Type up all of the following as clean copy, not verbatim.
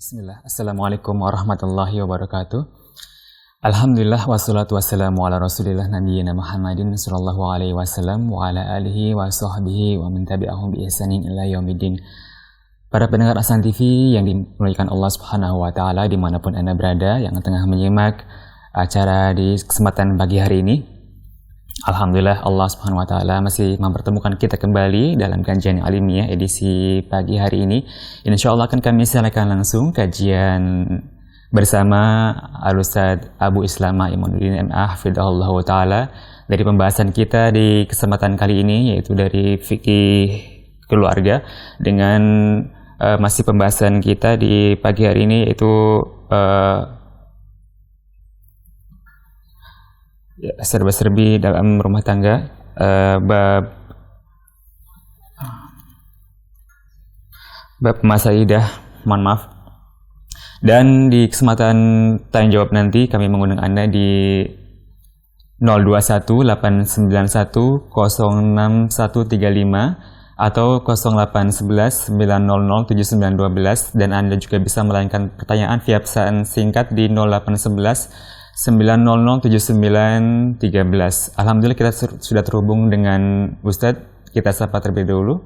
Bismillah. Assalamualaikum warahmatullahi wabarakatuh. Alhamdulillah wassalatu wassalamu ala rasulillah nabiyina Muhammadin sallallahu alaihi wasallam wa ala alihi wa sahbihi wa man tabi'ahum bi ihsanin ila yaumiddin. Para pendengar Ahsan TV yang dimuliakan Allah Subhanahu wa taala dimanapun Anda berada yang tengah menyimak acara di kesempatan pagi hari ini. Alhamdulillah Allah Subhanahu wa taala masih mempertemukan kita kembali dalam kajian ilmiah edisi pagi hari ini. Insyaallah akan kami silakan langsung kajian bersama Al-Ustaz Abu Islama Imanuddin MA hafizahullah taala dari pembahasan kita di kesempatan kali ini, yaitu dari fikih keluarga, dengan masih pembahasan kita di pagi hari ini, yaitu serba-serbi dalam rumah tangga, bab masa idah, mohon maaf. Dan di kesempatan tanya jawab nanti kami mengundang Anda di 0218610635 atau 0811900912, dan Anda juga bisa melayangkan pertanyaan via pesan singkat di 0811900913. Alhamdulillah kita sudah terhubung dengan Ustadz. Kita sapa terlebih dahulu.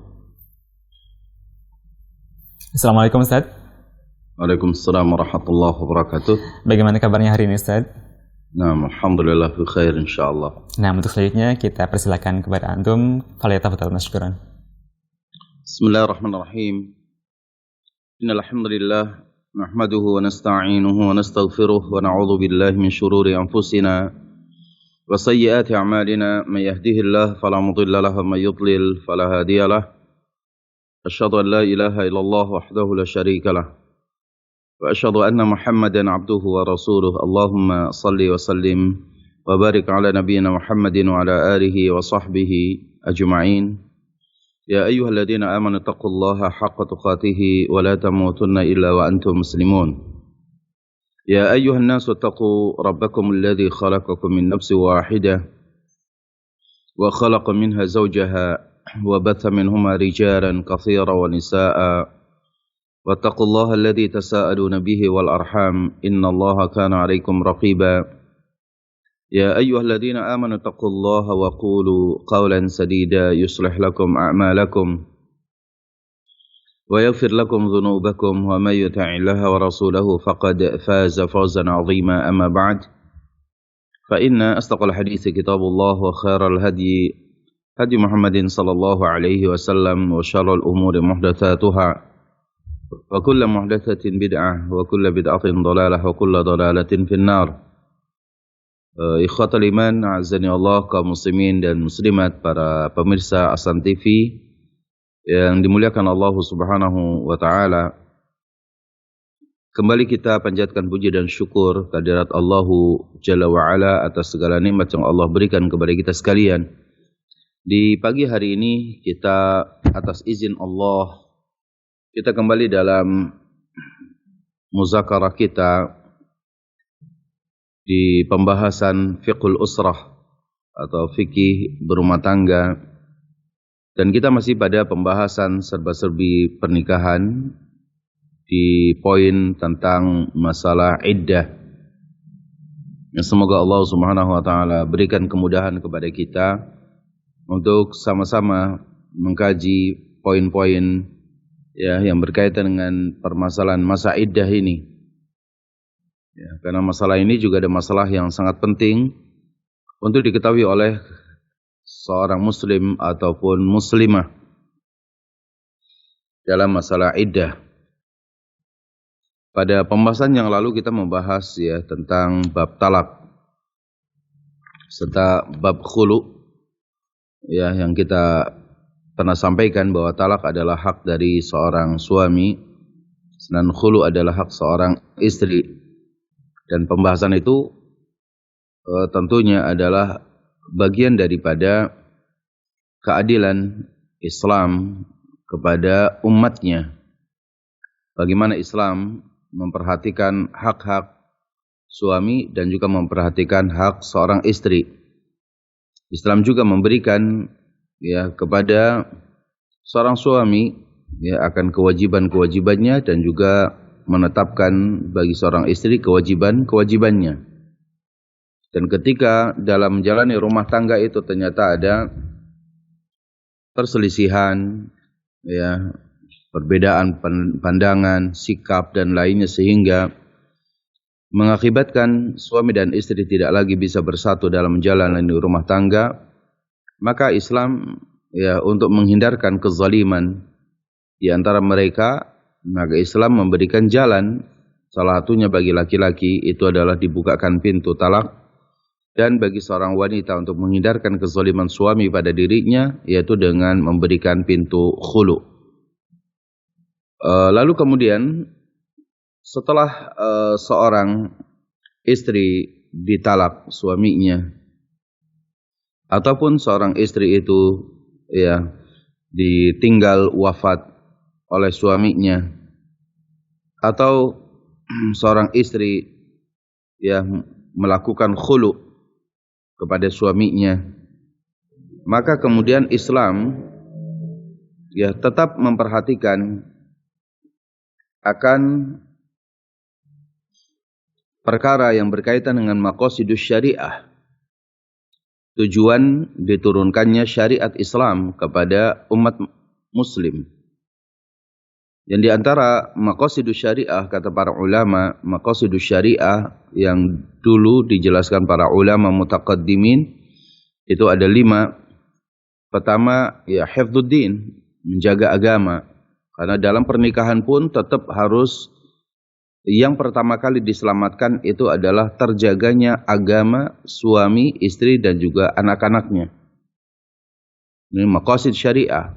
Assalamualaikum Ustadz. Waalaikumsalam warahmatullahi wabarakatuh. Bagaimana kabarnya hari ini Ustadz? Nah, alhamdulillah bi khair insyaallah. Nah, untuk selanjutnya kita persilakan kepada antum. Falyatafadhal masykuran. Bismillahirrahmanirrahim. Innal hamdalillah nahmaduhu wa nasta'inuhu wa nastaghfiruh wa na'udzu billahi min shururi anfusina wa sayyiati a'malina. May yahdihillahu fala mudilla lahu wa may yudlil fala hadiya lahu. Asyhadu an la ilaha illallah wahdahu la syarika lahu wa asyhadu anna Muhammadan abduhu wa rasuluh. Allahumma salli wa sallim wa barik ala nabiyyina Muhammadin wa ala alihi wa sahbihi ajma'in. Ya ayyuhalladzina amanu taqullaha haqqa tuqatih wa la tamutunna illa wa antum muslimun. Ya ayyuhan nasu taqu rabbakum alladzi khalaqakum min nafsin wahidah wa khalaqa minha zawjaha wa batha minhuma rijalan katsiran wa nisaa'a. Wattaqullaha alladzi tasaaluna bihi wal arham innallaha kana 'alaikum raqiba. يا أيها الذين آمنوا اتقوا الله وقولوا قولا سديدا يصلح لكم أعمالكم ويغفر لكم ذنوبكم ومن يطع الله ورسوله فقد فاز فوزا عظيما. أما بعد فإن أصدق الحديث كتاب الله وخير الهدي هدي محمد صلى الله عليه وسلم وشر الأمور محدثاتها وكل محدثة بدعة وكل بدعة ضلالة وكل ضلالة في النار. Ikhwatul iman, azani Allah, kaum muslimin dan muslimat, para pemirsa Ahsan TV yang dimuliakan Allah Subhanahu wa taala. Kembali kita panjatkan puji dan syukur kehadirat Allah Jalla wa Ala atas segala nikmat yang Allah berikan kepada kita sekalian. Di pagi hari ini kita atas izin Allah kita kembali dalam muzakarah kita di pembahasan fiqhul usrah atau fikih berumah tangga, dan kita masih pada pembahasan serba-serbi pernikahan di poin tentang masalah iddah. Semoga Allah Subhanahu wa taala berikan kemudahan kepada kita untuk sama-sama mengkaji poin-poin yang berkaitan dengan permasalahan masa iddah ini. Ya, karena masalah ini juga ada masalah yang sangat penting untuk diketahui oleh seorang muslim ataupun muslimah dalam masalah iddah. Pada pembahasan yang lalu kita membahas tentang bab talak serta bab khulu, yang kita pernah sampaikan bahwa talak adalah hak dari seorang suami dan khulu adalah hak seorang istri. Dan pembahasan itu tentunya adalah bagian daripada keadilan Islam kepada umatnya. Bagaimana Islam memperhatikan hak-hak suami dan juga memperhatikan hak seorang istri. Islam juga memberikan kepada seorang suami akan kewajiban-kewajibannya dan juga menetapkan bagi seorang istri kewajibannya. Dan ketika dalam menjalani rumah tangga itu ternyata ada perselisihan, ya, perbedaan pandangan, sikap dan lainnya sehingga mengakibatkan suami dan istri tidak lagi bisa bersatu dalam menjalani rumah tangga, maka Islam ya untuk menghindarkan kezaliman di antara mereka, maka Islam memberikan jalan. Salah satunya bagi laki-laki itu adalah dibukakan pintu talak, dan bagi seorang wanita untuk menghindarkan kezaliman suami pada dirinya yaitu dengan memberikan pintu khulu. Lalu kemudian setelah seorang istri ditalak suaminya, ataupun seorang istri itu ya ditinggal wafat oleh suaminya, atau seorang istri ya melakukan khulu kepada suaminya, maka kemudian Islam ya tetap memperhatikan akan perkara yang berkaitan dengan maqasidus syariah, tujuan diturunkannya syariat Islam kepada umat muslim. Dan di antara maqasidus syariah, kata para ulama, maqasidus syariah yang dulu dijelaskan para ulama mutaqaddimin itu ada 5. Pertama, ya hifdzuddin, menjaga agama. Karena dalam pernikahan pun tetap harus yang pertama kali diselamatkan itu adalah terjaganya agama suami, istri dan juga anak-anaknya. Ini maqasid syariah.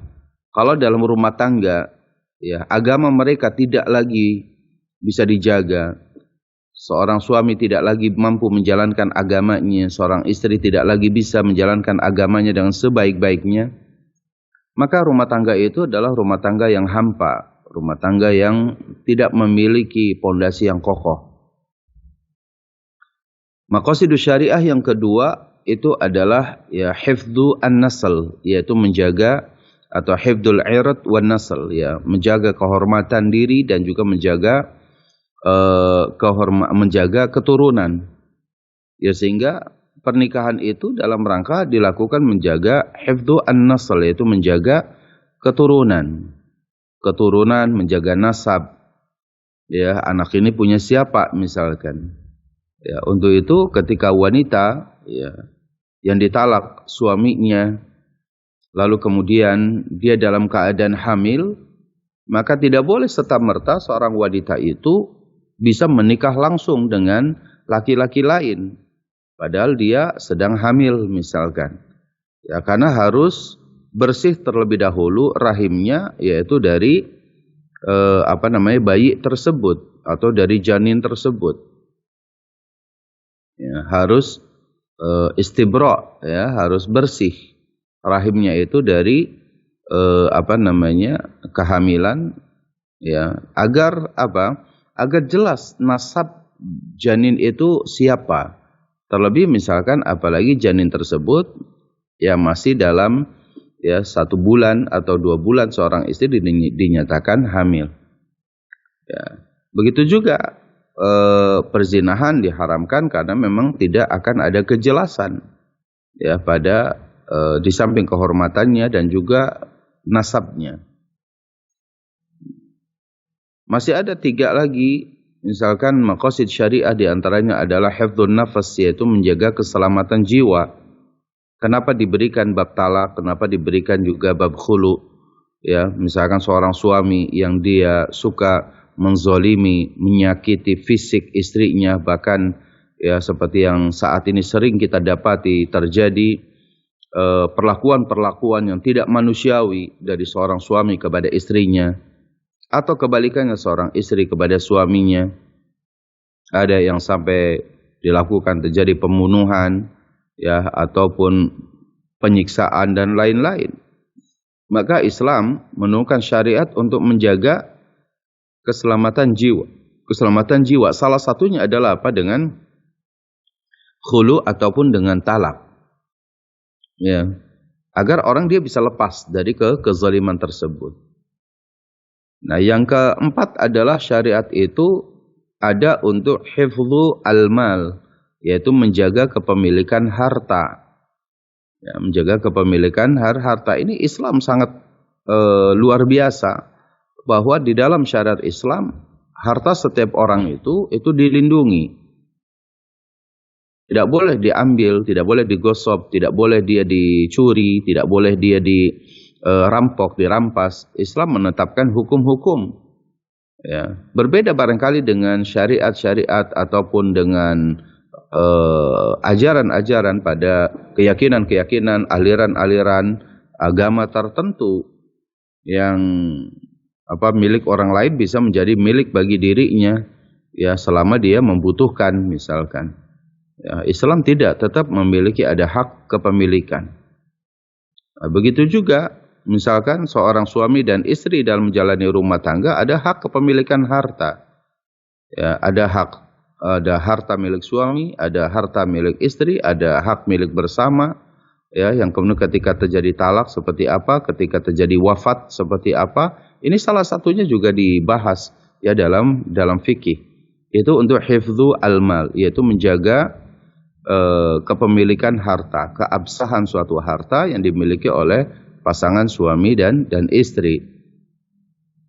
Kalau dalam rumah tangga ya agama mereka tidak lagi bisa dijaga, seorang suami tidak lagi mampu menjalankan agamanya, seorang istri tidak lagi bisa menjalankan agamanya dengan sebaik-baiknya, maka rumah tangga itu adalah rumah tangga yang hampa, rumah tangga yang tidak memiliki pondasi yang kokoh. Maqasidus syariah yang kedua itu adalah ya hifdzu an-nasl, yaitu menjaga atau hifdzul irad wan nasl, ya menjaga kehormatan diri dan juga menjaga menjaga keturunan. Ya sehingga pernikahan itu dalam rangka dilakukan menjaga hifdzu an-nasl, yaitu menjaga keturunan, menjaga nasab. Ya, anak ini punya siapa misalkan. Ya, untuk itu ketika wanita ya yang ditalak suaminya lalu kemudian dia dalam keadaan hamil, maka tidak boleh serta-merta seorang wanita itu bisa menikah langsung dengan laki-laki lain padahal dia sedang hamil misalkan. Ya, karena harus bersih terlebih dahulu rahimnya, yaitu dari bayi tersebut atau dari janin tersebut. Ya, harus istibra, ya, harus bersih rahimnya itu dari kehamilan, ya, agar agar jelas nasab janin itu siapa. Terlebih misalkan apalagi janin tersebut ya masih dalam ya 1 bulan atau 2 bulan seorang istri dinyatakan hamil. Ya, begitu juga perzinahan diharamkan karena memang tidak akan ada kejelasan ya pada di samping kehormatannya dan juga nasabnya. Masih ada 3 lagi, misalkan maqasid syariah diantaranya adalah hifdzun nafas, yaitu menjaga keselamatan jiwa. Kenapa diberikan bab talak, kenapa diberikan juga bab khulu? Ya, misalkan seorang suami yang dia suka menzolimi, menyakiti fisik istrinya, bahkan ya seperti yang saat ini sering kita dapati terjadi, perlakuan-perlakuan yang tidak manusiawi dari seorang suami kepada istrinya, atau kebalikannya seorang istri kepada suaminya. Ada yang sampai dilakukan terjadi pembunuhan, ya, ataupun penyiksaan dan lain-lain. Maka Islam menurunkan syariat untuk menjaga keselamatan jiwa. Keselamatan jiwa salah satunya adalah apa? Dengan khulu ataupun dengan talak. Ya, agar orang dia bisa lepas dari kezaliman tersebut. Nah, yang keempat adalah syariat itu ada untuk hifdzu al-mal, yaitu menjaga kepemilikan harta. Ya, menjaga kepemilikan harta ini Islam sangat luar biasa, bahwa di dalam syariat Islam harta setiap orang itu dilindungi. Tidak boleh diambil, tidak boleh digosok, tidak boleh dia dicuri, tidak boleh dia dirampok, dirampas. Islam menetapkan hukum-hukum. Ya, berbeda barangkali dengan syariat-syariat ataupun dengan ajaran-ajaran pada keyakinan-keyakinan, aliran-aliran agama tertentu yang milik orang lain bisa menjadi milik bagi dirinya, ya, selama dia membutuhkan misalkan. Ya, Islam tidak, tetap memiliki ada hak kepemilikan. Nah, begitu juga misalkan seorang suami dan istri dalam menjalani rumah tangga ada hak kepemilikan harta. Ya, ada harta milik suami, ada harta milik istri, ada hak milik bersama. Ya, yang kemudian ketika terjadi talak seperti apa, ketika terjadi wafat seperti apa, ini salah satunya juga dibahas ya dalam fikih. Itu untuk hifdzu al-mal, yaitu menjaga kepemilikan harta, keabsahan suatu harta yang dimiliki oleh pasangan suami dan istri.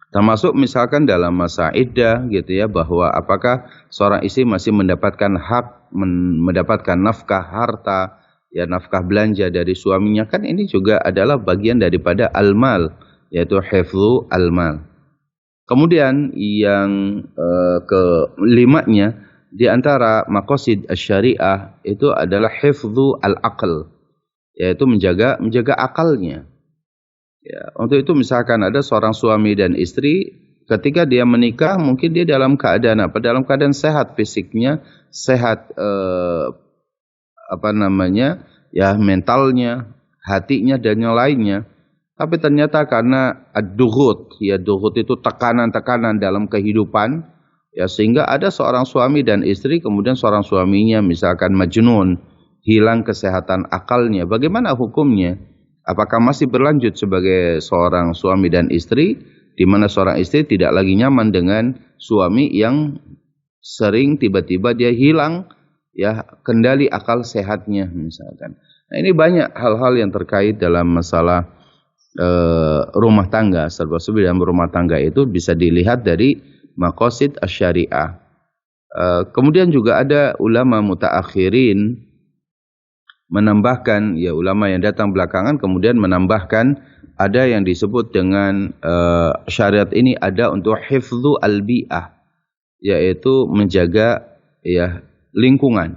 Termasuk misalkan dalam masa iddah gitu ya, bahwa apakah seorang istri masih mendapatkan hak mendapatkan nafkah harta, ya, nafkah belanja dari suaminya, kan ini juga adalah bagian daripada al-mal, yaitu hifdzu al-mal. Kemudian yang kelimanya di antara maqasid asy-syariah itu adalah hifdzu al-aql, yaitu menjaga akalnya. Ya, untuk itu misalkan ada seorang suami dan istri, ketika dia menikah mungkin dia dalam keadaan apa? Dalam keadaan sehat fisiknya, sehat ya, mentalnya, hatinya dan yang lainnya. Tapi ternyata karena ad-dughut, ya, dughut itu tekanan-tekanan dalam kehidupan, ya, sehingga ada seorang suami dan istri, kemudian seorang suaminya misalkan majnun, hilang kesehatan akalnya. Bagaimana hukumnya? Apakah masih berlanjut sebagai seorang suami dan istri, di mana seorang istri tidak lagi nyaman dengan suami yang sering tiba-tiba dia hilang, ya, kendali akal sehatnya misalkan. Nah, ini banyak hal-hal yang terkait dalam masalah rumah tangga, serba-serbi dalam rumah tangga itu bisa dilihat dari maqasid asy-syariah. Kemudian juga ada ulama mutaakhirin menambahkan, ya, ulama yang datang belakangan kemudian menambahkan ada yang disebut dengan syariat ini ada untuk hifdzu al-bi'ah, yaitu menjaga, ya, lingkungan,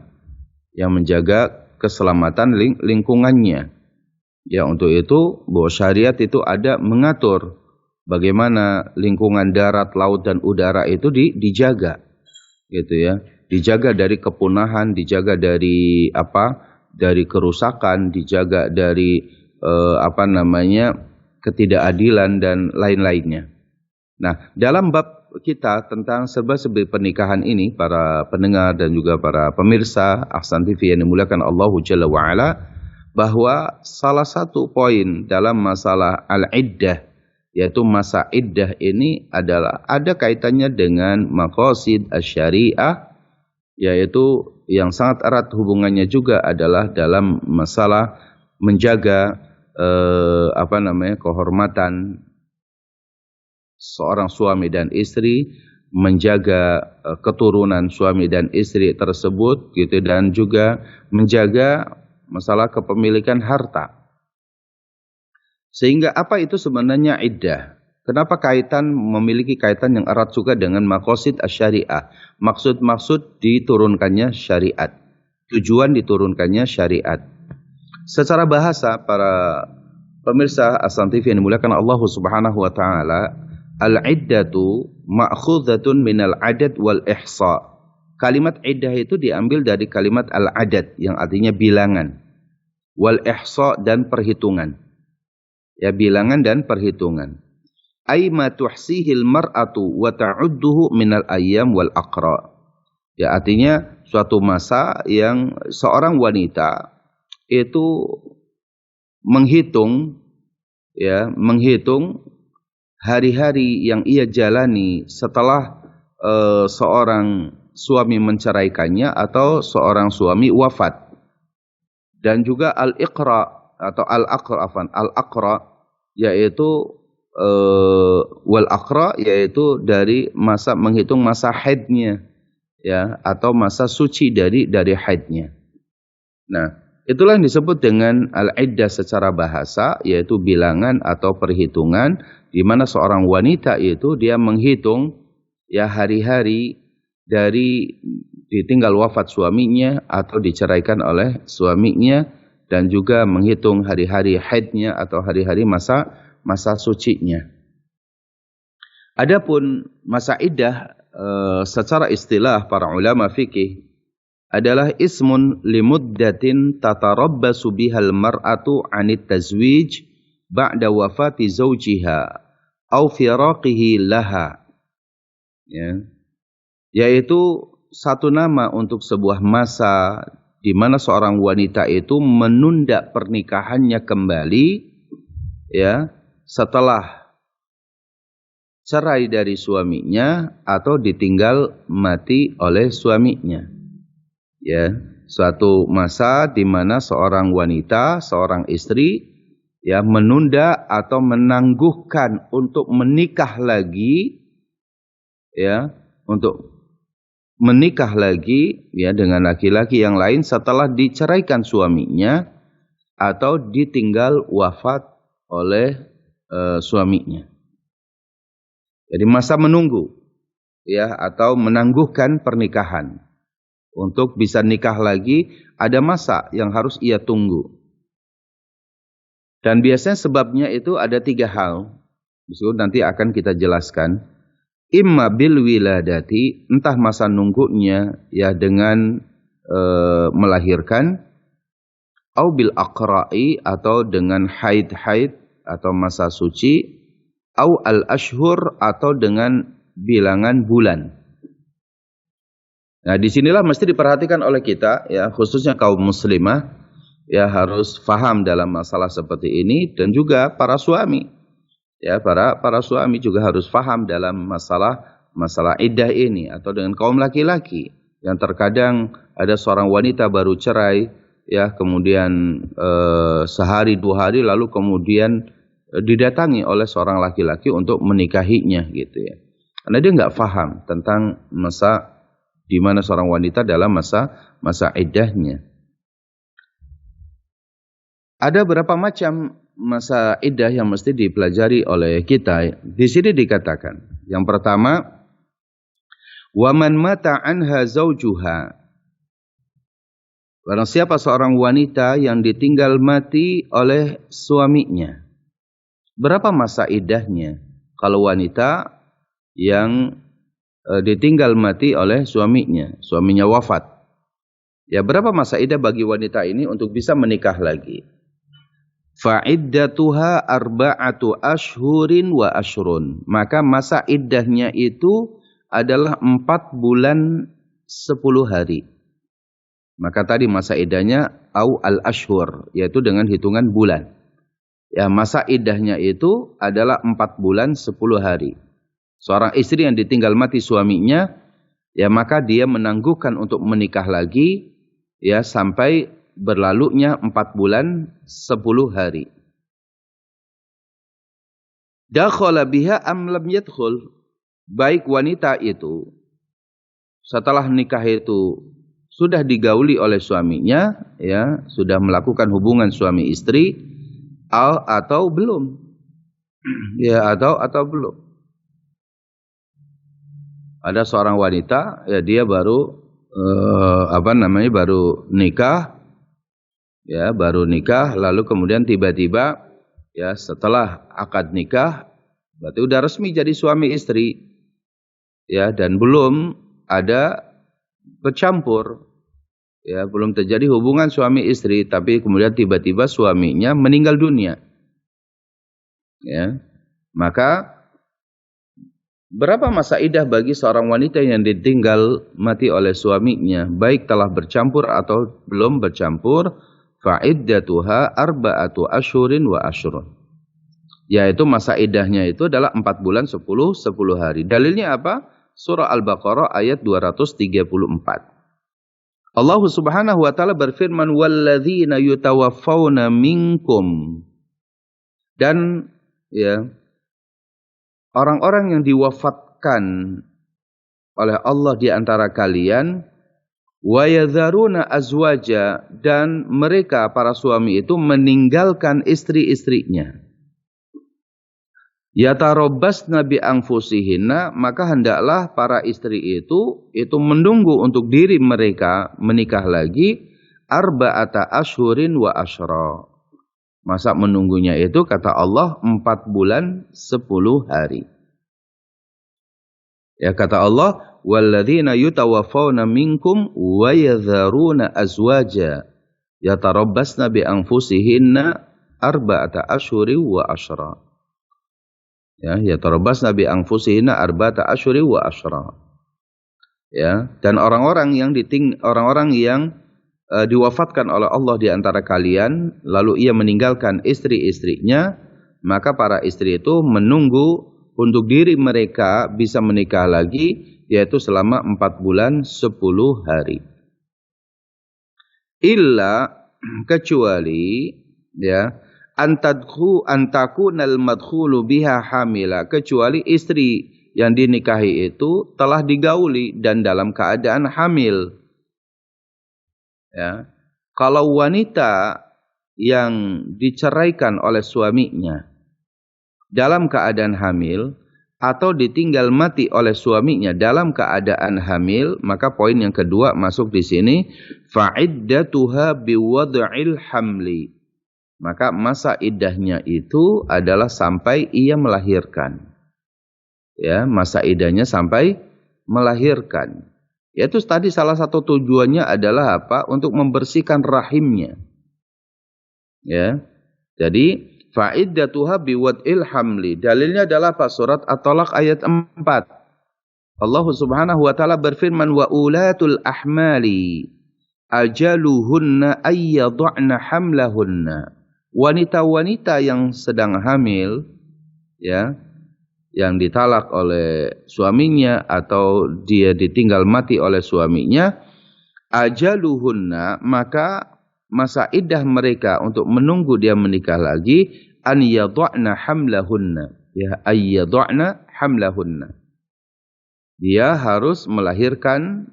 yang menjaga keselamatan lingkungannya. Ya, untuk itu bahwa syariat itu ada mengatur bagaimana lingkungan darat, laut dan udara itu dijaga, gitu ya. Dijaga dari kepunahan, dijaga dari dari kerusakan, dijaga dari ketidakadilan dan lain-lainnya. Nah, dalam bab kita tentang serba-serbi pernikahan ini, para pendengar dan juga para pemirsa Ahsan TV yang dimuliakan Allah Jalla wa Ala, bahwa salah satu poin dalam masalah al-iddah, yaitu masa iddah ini adalah ada kaitannya dengan maqasid asy-syariah, yaitu yang sangat erat hubungannya juga adalah dalam masalah menjaga kehormatan seorang suami dan istri, menjaga keturunan suami dan istri tersebut gitu, dan juga menjaga masalah kepemilikan harta. Sehingga apa itu sebenarnya iddah? Kenapa memiliki kaitan yang erat juga dengan maqasid asy-syariah? Maksud diturunkannya syariat. Tujuan diturunkannya syariat. Secara bahasa, para pemirsa Ahsan TV yang dimuliakan Allah Subhanahu wa taala, al-iddatu ma'khudhatun minal adad wal ihsa. Kalimat iddah itu diambil dari kalimat al-adad yang artinya bilangan. Wal ihsa dan perhitungan. Ya, bilangan dan perhitungan. Ay ma tuhsihil mar'atu wa ta'udduhu minal ayyam wal aqra. Ya, artinya suatu masa yang seorang wanita itu menghitung hari-hari yang ia jalani setelah seorang suami menceraikannya atau seorang suami wafat. Dan juga al-iqra atau al-aqra yaitu wal aqra yaitu dari masa menghitung masa haidnya, ya, atau masa suci dari haidnya. Nah, itulah yang disebut dengan al-iddah secara bahasa, yaitu bilangan atau perhitungan di mana seorang wanita itu dia menghitung ya hari-hari dari ditinggal wafat suaminya atau diceraikan oleh suaminya, dan juga menghitung hari-hari haidnya atau hari-hari masa sucinya. Adapun masa iddah secara istilah para ulama fikih adalah ismun limuddatin tatarabbasu bihal mar'atu 'anit tazwij ba'da wafati zawjiha au firaqihi laha. Ya. Yaitu satu nama untuk sebuah masa di mana seorang wanita itu menunda pernikahannya kembali, ya, setelah cerai dari suaminya atau ditinggal mati oleh suaminya. Ya, suatu masa di mana seorang wanita, seorang istri, ya, menunda atau menangguhkan untuk menikah lagi, ya, untuk menikah lagi, ya, dengan laki-laki yang lain setelah diceraikan suaminya atau ditinggal wafat oleh suaminya. Jadi masa menunggu, ya, atau menangguhkan pernikahan untuk bisa nikah lagi, ada masa yang harus ia tunggu. Dan biasanya sebabnya itu ada 3 hal. Nanti akan kita jelaskan. Imma bil wiladati, entah masa nunggunya ya dengan melahirkan, au bil aqra'i, atau dengan haid atau masa suci, au al ashhur, atau dengan bilangan bulan. Nah, disinilah mesti diperhatikan oleh kita, ya, khususnya kaum muslimah, ya, harus faham dalam masalah seperti ini, dan juga para suami. Ya, para suami juga harus faham dalam masalah iddah ini, atau dengan kaum laki-laki yang terkadang ada seorang wanita baru cerai, ya, kemudian sehari 2 hari lalu kemudian didatangi oleh seorang laki-laki untuk menikahinya, gitu ya. Karena dia nggak faham tentang masa di mana seorang wanita dalam masa iddahnya. Ada berapa macam masa iddah yang mesti dipelajari oleh kita. Di sini dikatakan, yang pertama, wa man mata anha zawjuha, barang siapa seorang wanita yang ditinggal mati oleh suaminya. Berapa masa iddahnya kalau wanita yang ditinggal mati oleh suaminya wafat? Ya, berapa masa iddah bagi wanita ini untuk bisa menikah lagi? Fa'iddatuha arba'atu ashhurin wa ashrun. Maka masa iddahnya itu adalah 4 bulan 10 hari. Maka tadi masa iddahnya au al-ashhur, yaitu dengan hitungan bulan. Ya, masa iddahnya itu adalah 4 bulan 10 hari. Seorang istri yang ditinggal mati suaminya, ya, maka dia menangguhkan untuk menikah lagi, ya, sampai berlalunya 4 bulan 10 hari. Dakhala biha am lam yadkhul. Baik wanita itu setelah nikah itu sudah digauli oleh suaminya, ya, sudah melakukan hubungan suami istri, atau belum. Ya, atau belum. Ada seorang wanita, ya, dia baru baru nikah. Ya, baru nikah, lalu kemudian tiba-tiba, ya, setelah akad nikah, berarti udah resmi jadi suami istri, ya, dan belum ada bercampur, ya, belum terjadi hubungan suami istri, tapi kemudian tiba-tiba suaminya meninggal dunia, ya, maka berapa masa iddah bagi seorang wanita yang ditinggal mati oleh suaminya, baik telah bercampur atau belum bercampur? Fa'iddatuha arba'atu ashhurin wa ashrun. Yaitu masa iddahnya itu adalah 4 bulan 10 hari. Dalilnya apa? Surah Al-Baqarah ayat 234. Allah Subhanahu wa taala berfirman, "Walladzina yutawaffawna minkum." Dan ya, orang-orang yang diwafatkan oleh Allah di antara kalian, wa yadharuna azwaja, dan mereka para suami itu meninggalkan istri-istrinya. Yatarabbasna bi anfusihinna, maka hendaklah para istri itu menunggu untuk diri mereka menikah lagi arba'ata ashhurin wa asyra. Masa menunggunya itu kata Allah 4 bulan 10 hari. Ya, kata Allah, walladzina yutawaffawna minkum wa yadharuna azwaja yatarabbasna bi anfusihinna arba'ata ashhurin wa asyra. Ya, yatarabbasna bi anfusihinna arba'ata ashhurin wa asyra. Ya, dan orang-orang yang diwafatkan oleh Allah di antara kalian, lalu ia meninggalkan istri-istrinya, maka para istri itu menunggu untuk diri mereka bisa menikah lagi, yaitu selama 4 bulan 10 hari. Illa, kecuali ya, antakunal madkhulu biha hamila, kecuali istri yang dinikahi itu telah digauli dan dalam keadaan hamil. Ya, kalau wanita yang diceraikan oleh suaminya dalam keadaan hamil atau ditinggal mati oleh suaminya dalam keadaan hamil, maka poin yang kedua masuk di sini, fa'iddatuha biwad'il hamli. Maka masa iddahnya itu adalah sampai ia melahirkan. Ya, masa iddahnya sampai melahirkan. Yaitu tadi salah satu tujuannya adalah apa? Untuk membersihkan rahimnya. Ya. Jadi fa'iddatuha biwad'il hamli. Dalilnya adalah apa? Surat At-Talaq ayat 4. Allah Subhanahu wa taala berfirman, wa ulatul ahmali ajaluhunna ayyad'na hamlahunna. Wanita-wanita yang sedang hamil, ya, yang ditalak oleh suaminya atau dia ditinggal mati oleh suaminya, ajaluhunna, maka masa iddah mereka untuk menunggu dia menikah lagi, an yad'na hamlahunna, ya, ayyad'na hamlahunna. Dia harus melahirkan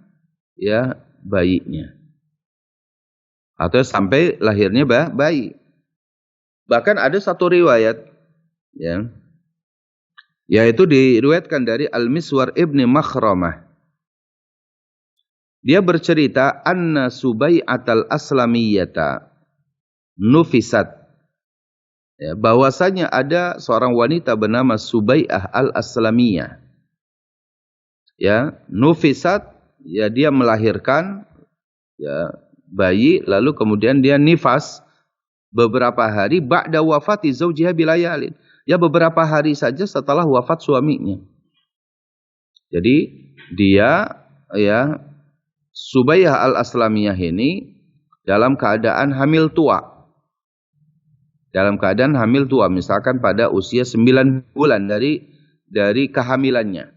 ya bayinya atau sampai lahirnya bayi. Bahkan ada satu riwayat ya, yaitu diriwayatkan dari Al-Miswar ibni Makhramah. Dia bercerita, anna Subai'atal Aslamiyata nufisat. Ya, bahwasanya ada seorang wanita bernama Subai'ah al-Aslamiyah. Ya, nufisat, ya dia melahirkan ya bayi, lalu kemudian dia nifas beberapa hari ba'da wafati zaujiha bilayalin. Ya, beberapa hari saja setelah wafat suaminya. Jadi dia ya Subai'ah al-Aslamiyah ini dalam keadaan hamil tua. Dalam keadaan hamil tua, misalkan pada usia 9 bulan dari kehamilannya.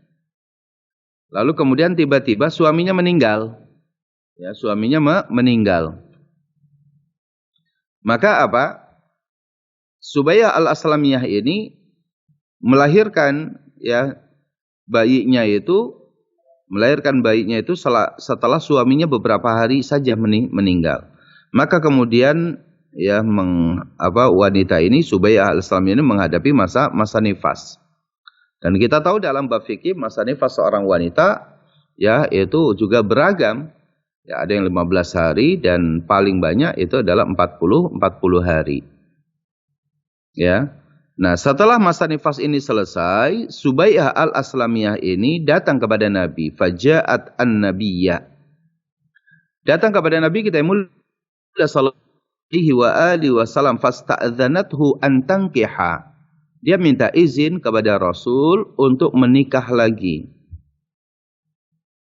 Lalu kemudian tiba-tiba suaminya meninggal. Ya, suaminya meninggal. Maka apa? Subai'ah al-Aslamiyah ini melahirkan ya bayinya itu setelah suaminya beberapa hari saja meninggal. Maka kemudian ya wanita ini Subai'ah al-Aslamiyah ini menghadapi masa nifas. Dan kita tahu dalam bab fikih masa nifas seorang wanita ya itu juga beragam. Ya, ada yang 15 hari dan paling banyak itu adalah 40 hari. Ya. Nah, setelah masa nifas ini selesai, Subai'ah al-Aslamiyah ini datang kepada Nabi, faja'at an-nabiyyah. Datang kepada Nabi kita yang mulia sallallahu alaihi wa alihi wasallam, fasta'dzanathu an tankiha. Dia minta izin kepada Rasul untuk menikah lagi.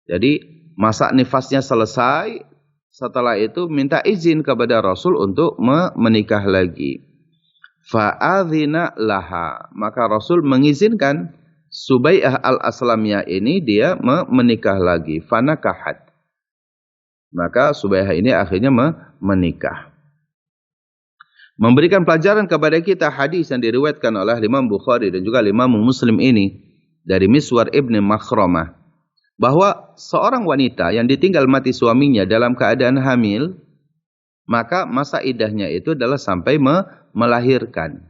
Jadi masa nifasnya selesai, setelah itu minta izin kepada Rasul untuk menikah lagi. Fa'adhina laha, maka Rasul mengizinkan Subai'ah al-Aslamiyah ini dia menikah lagi. Fanakahat, maka Subai'ah ini akhirnya menikah. Memberikan pelajaran kepada kita hadis yang diriwayatkan oleh Imam Bukhari dan juga Imam Muslim ini dari Miswar ibn Makhramah, bahwa seorang wanita yang ditinggal mati suaminya dalam keadaan hamil, maka masa iddahnya itu adalah sampai melahirkan.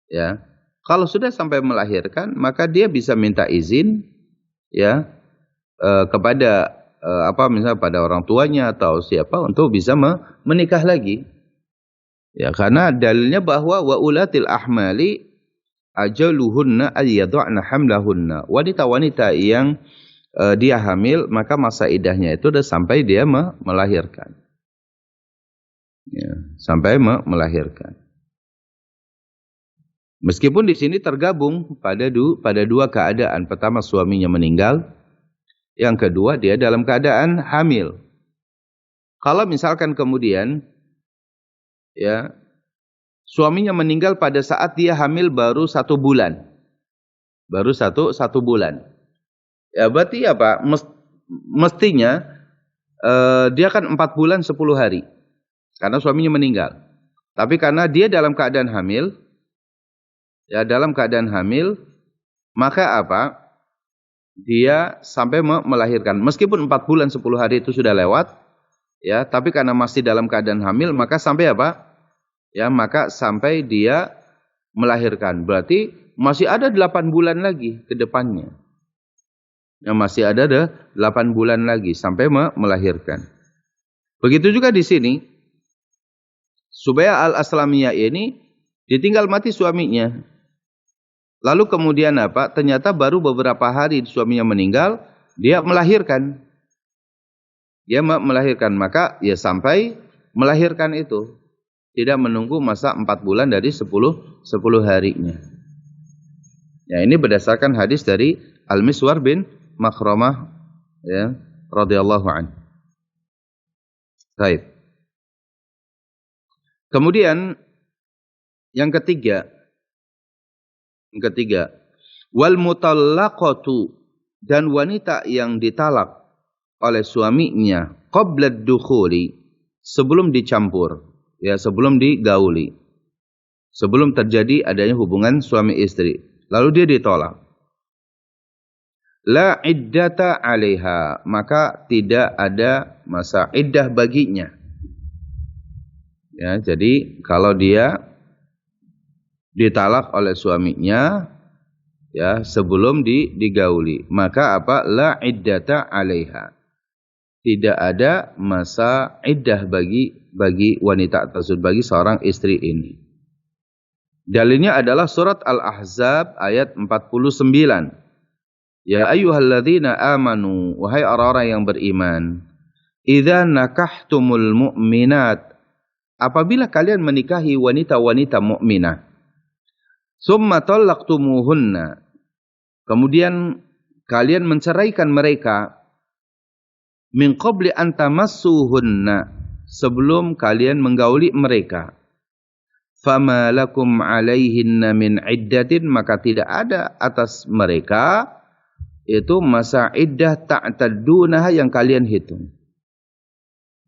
Ya, kalau sudah sampai melahirkan, maka dia bisa minta izin, ya, kepada misalnya pada orang tuanya atau siapa untuk bisa menikah lagi. Ya, karena dalilnya bahwa wa ulatil ahmali ajaluhunna ayyadhna hamlahunna. Wanita-wanita yang dia hamil, maka masa iddahnya itu sudah sampai dia melahirkan. Ya, sampai melahirkan. Meskipun di sini tergabung pada dua keadaan. Pertama, suaminya meninggal. Yang kedua, dia dalam keadaan hamil. Kalau misalkan kemudian ya suaminya meninggal pada saat dia hamil baru 1 bulan. Baru satu bulan. Ya berarti apa? Mestinya dia kan 4 bulan 10 hari. Karena suaminya meninggal. Tapi karena dia dalam keadaan hamil, ya dalam keadaan hamil, maka apa? Dia sampai melahirkan. Meskipun 4 bulan 10 hari itu sudah lewat, ya, tapi karena masih dalam keadaan hamil, maka sampai apa? Ya, maka sampai dia melahirkan. Berarti masih ada 8 bulan lagi ke depannya. Ya, masih ada 8 bulan lagi sampai melahirkan. Begitu juga di sini. Subai'ah al-Aslamiyah ini ditinggal mati suaminya. Lalu kemudian apa? Ternyata baru beberapa hari suaminya meninggal, dia melahirkan. Dia melahirkan, maka ya sampai melahirkan itu. Tidak menunggu masa 4 bulan dari 10 harinya. Ya, ini berdasarkan hadis dari Al-Miswar bin Makhramah, ya, radhiyallahu anhu. Baik. Kemudian yang ketiga, wal mutallaqatu, dan wanita yang ditalak oleh suaminya qabla dukhuli, sebelum dicampur, ya, sebelum digauli, sebelum terjadi adanya hubungan suami istri, lalu dia ditolak. La iddata 'alaiha, maka tidak ada masa iddah baginya. Ya, jadi kalau dia ditalak oleh suaminya, ya, sebelum digauli, maka apa? La iddata 'alaiha. Tidak ada masa iddah bagi wanita tersebut, bagi seorang istri ini. Dalilnya adalah surat Al-Ahzab ayat 49. Ya ayyuhalladzina amanu, wahai orang-orang yang beriman, idza nakahtumul mu'minat, apabila kalian menikahi wanita-wanita mukminah, summa talaqtumuhunna, kemudian kalian menceraikan mereka, min qabli an tamassuhunna, sebelum kalian menggauli mereka, fama lakum alaihinna min iddatin, maka tidak ada atas mereka itu masa iddah ta'taddunaha yang kalian hitung.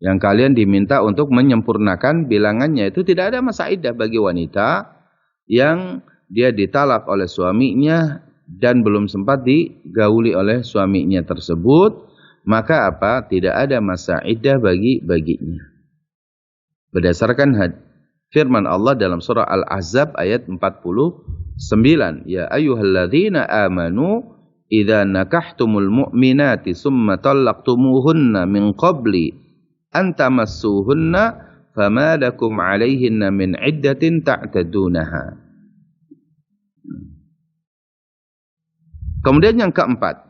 Yang kalian diminta untuk menyempurnakan bilangannya, itu tidak ada masa iddah bagi wanita yang dia ditalak oleh suaminya dan belum sempat digauli oleh suaminya tersebut, maka apa? Tidak ada masa iddah baginya. Berdasarkan firman Allah dalam surah Al-Ahzab ayat 49, ya ayyuhalladzina amanu idza nakahtumul mu'minati summa talaqtumuhunna min qabli an tamassuhunna fama lakum 'alaihinna min iddatin ta'tadunaha. Kemudian yang keempat,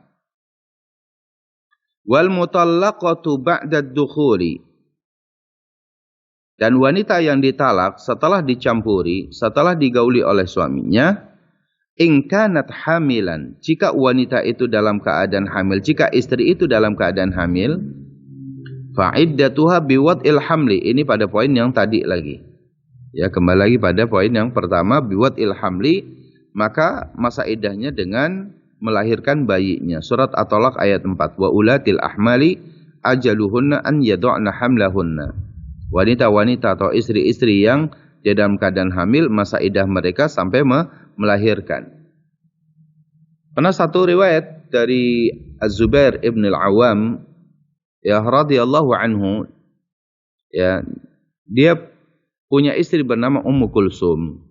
wal mutallaqatu ba'da ad-dukhuli, dan wanita yang ditalak setelah dicampuri, setelah digauli oleh suaminya, in kanat hamilan, jika wanita itu dalam keadaan hamil, jika istri itu dalam keadaan hamil, fa iddatuha biwad'il hamli, ini pada poin yang tadi lagi. Ya, kembali lagi pada poin yang pertama, biwat ilhamli, maka masa iddahnya dengan melahirkan bayinya. Surat At-Talaq ayat 4. Wa ulatil ahmali ajaluhunna an yadu'na hamlahunna. Wanita-wanita atau istri-istri yang di dalam keadaan hamil, masa iddah mereka sampai melahirkan. Pernah satu riwayat dari Az-Zubair ibn al-Awwam, ya radhiyallahu anhu, ya, dia punya istri bernama Ummu Kulsum.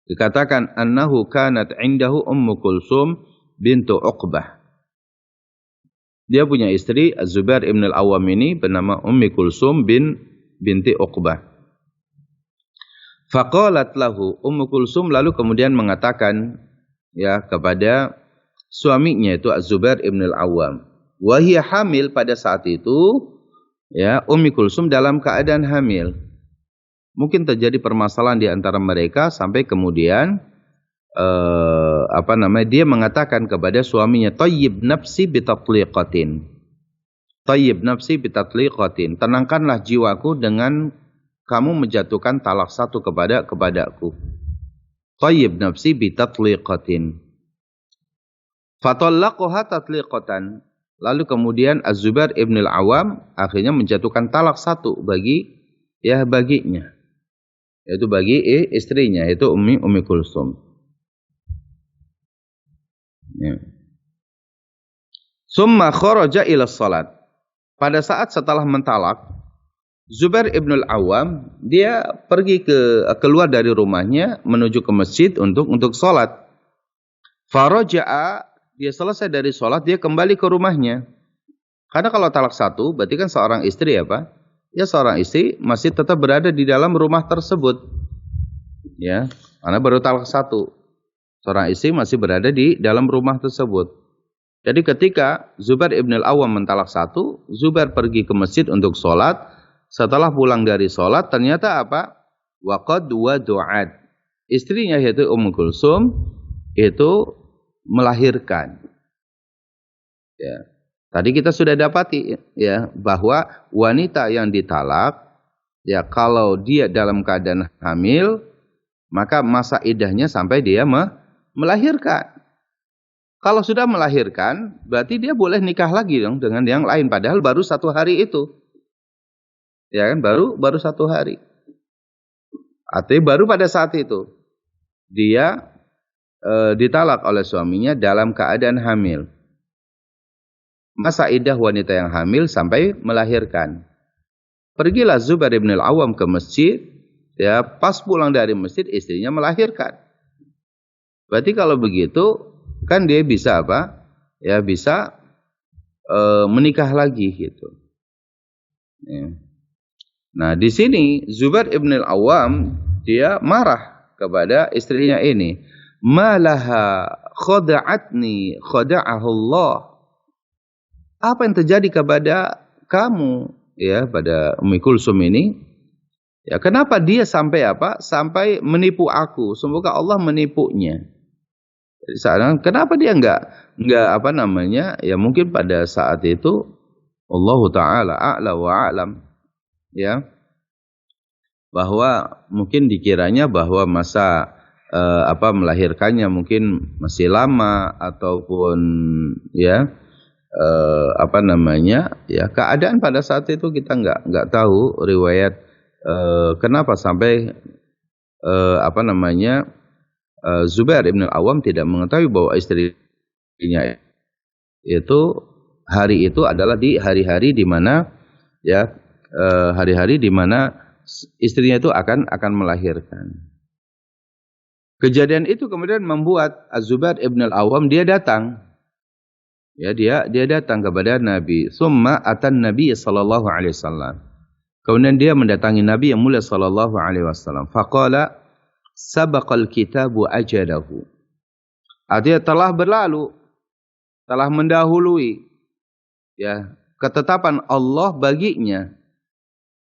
Dikatakan annahu kanat indahu Ummu Kulsum bintu Uqbah. Dia punya istri Az-Zubair ibn al-Awwam ini bernama Ummi Kulsum binti Uqbah. Faqalat lahu, Ummu Kulsum lalu kemudian mengatakan, ya, kepada suaminya itu Az-Zubair ibn al-Awwam. Wa hiya hamil, pada saat itu, ya, Ummi Kulsum dalam keadaan hamil. Mungkin terjadi permasalahan di antara mereka sampai kemudian dia mengatakan kepada suaminya, tayyib nafsi bitatliqatin. Tayyib nafsi bitatliqatin. Tenangkanlah jiwaku dengan kamu menjatuhkan talak satu kepadaku. Tayyib nafsi bitatliqatin. Fatallaqaha tatliqatan. Lalu kemudian Az-Zubair ibn al-Awwam akhirnya menjatuhkan talak satu baginya. Yaitu bagi istrinya, yaitu Ummi Kulsum. Ya. Summa kharaja ila salat. Pada saat setelah mentalak, Zubair ibn al-Awwam dia pergi keluar dari rumahnya menuju ke masjid untuk salat. Faraja'a, dia selesai dari salat, dia kembali ke rumahnya. Karena kalau talak satu berarti kan seorang istri apa? Ya, seorang istri masih tetap berada di dalam rumah tersebut. Ya, karena baru talak satu. Seorang istri masih berada di dalam rumah tersebut. Jadi ketika Zubair ibn al-Awwam mentalak satu, Zubair pergi ke masjid untuk sholat. Setelah pulang dari sholat, ternyata apa? Waqad wadu'at. Istrinya yaitu Ummu Kulsum itu melahirkan. Ya. Tadi kita sudah dapati, ya, bahwa wanita yang ditalak, ya, kalau dia dalam keadaan hamil, maka masa iddahnya sampai dia melahirkan. Kalau sudah melahirkan, berarti dia boleh nikah lagi dong dengan yang lain, padahal baru 1 hari itu. Ya kan, baru 1 hari. Artinya baru pada saat itu dia ditalak oleh suaminya dalam keadaan hamil. Masa iddah wanita yang hamil sampai melahirkan. Pergilah Zubair ibn al-Awwam ke masjid, ya, pas pulang dari masjid istrinya melahirkan. Berarti kalau begitu kan dia bisa apa? Ya, bisa menikah lagi gitu. Ya. Nah, di sini Zubair ibn al-Awwam dia marah kepada istrinya ini. Malaha khada'atni khada'ahu Allah. Apa yang terjadi kepada kamu, ya, pada Ummi Kulsum ini? Ya, kenapa dia sampai apa? Sampai menipu aku. Semoga Allah menipunya. Kenapa dia enggak ya, mungkin pada saat itu Allah Ta'ala a'la wa a'lam, ya, bahwa mungkin dikiranya bahwa masa melahirkannya mungkin masih lama, ataupun ya ya, keadaan pada saat itu kita nggak tahu riwayat kenapa sampai Zubair ibn al-Awwam tidak mengetahui bahwa istrinya itu hari itu adalah di hari-hari di mana, ya, hari-hari di mana istrinya itu akan melahirkan. Kejadian itu kemudian membuat Az-Zubair ibn al-Awwam dia datang. Ya, dia datang kepada Nabi. Summa atan Nabi sallallahu alaihi wasallam. Kemudian dia mendatangi Nabi yang mulia sallallahu alaihi wasallam. Faqala sabaqal kitabu ajalahu. Artinya telah berlalu, telah mendahului, ya, ketetapan Allah baginya.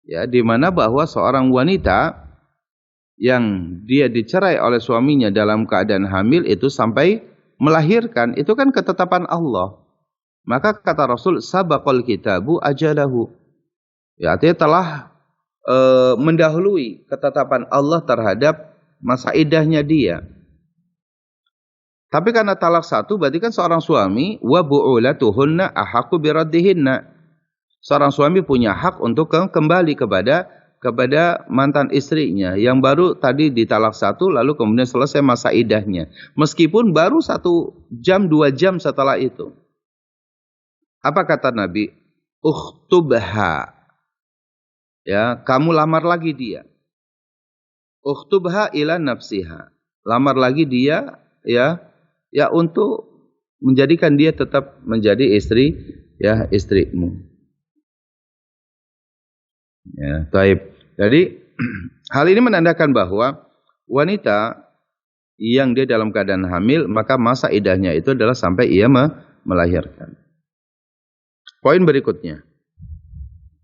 Ya, di mana bahwa seorang wanita yang dia dicerai oleh suaminya dalam keadaan hamil itu sampai melahirkan, itu kan ketetapan Allah. Maka kata Rasul, sabaqal kitabu ajalahu. Ya, artinya telah mendahului ketetapan Allah terhadap masa iddahnya dia. Tapi karena talak satu berarti kan seorang suami wa bu'ulatuhunna ahaqqu biraddihinna. Seorang suami punya hak untuk kembali kepada mantan istrinya yang baru tadi ditalak satu lalu kemudian selesai masa iddahnya. Meskipun baru 1 jam 2 jam setelah itu. Apa kata Nabi? Ukhtubha. Ya, kamu lamar lagi dia. Ukhtubha ila nafsiha. Lamar lagi dia ya untuk menjadikan dia tetap menjadi istrimu. Ya, taib. Jadi hal ini menandakan bahwa wanita yang dia dalam keadaan hamil maka masa iddahnya itu adalah sampai ia melahirkan. Poin berikutnya.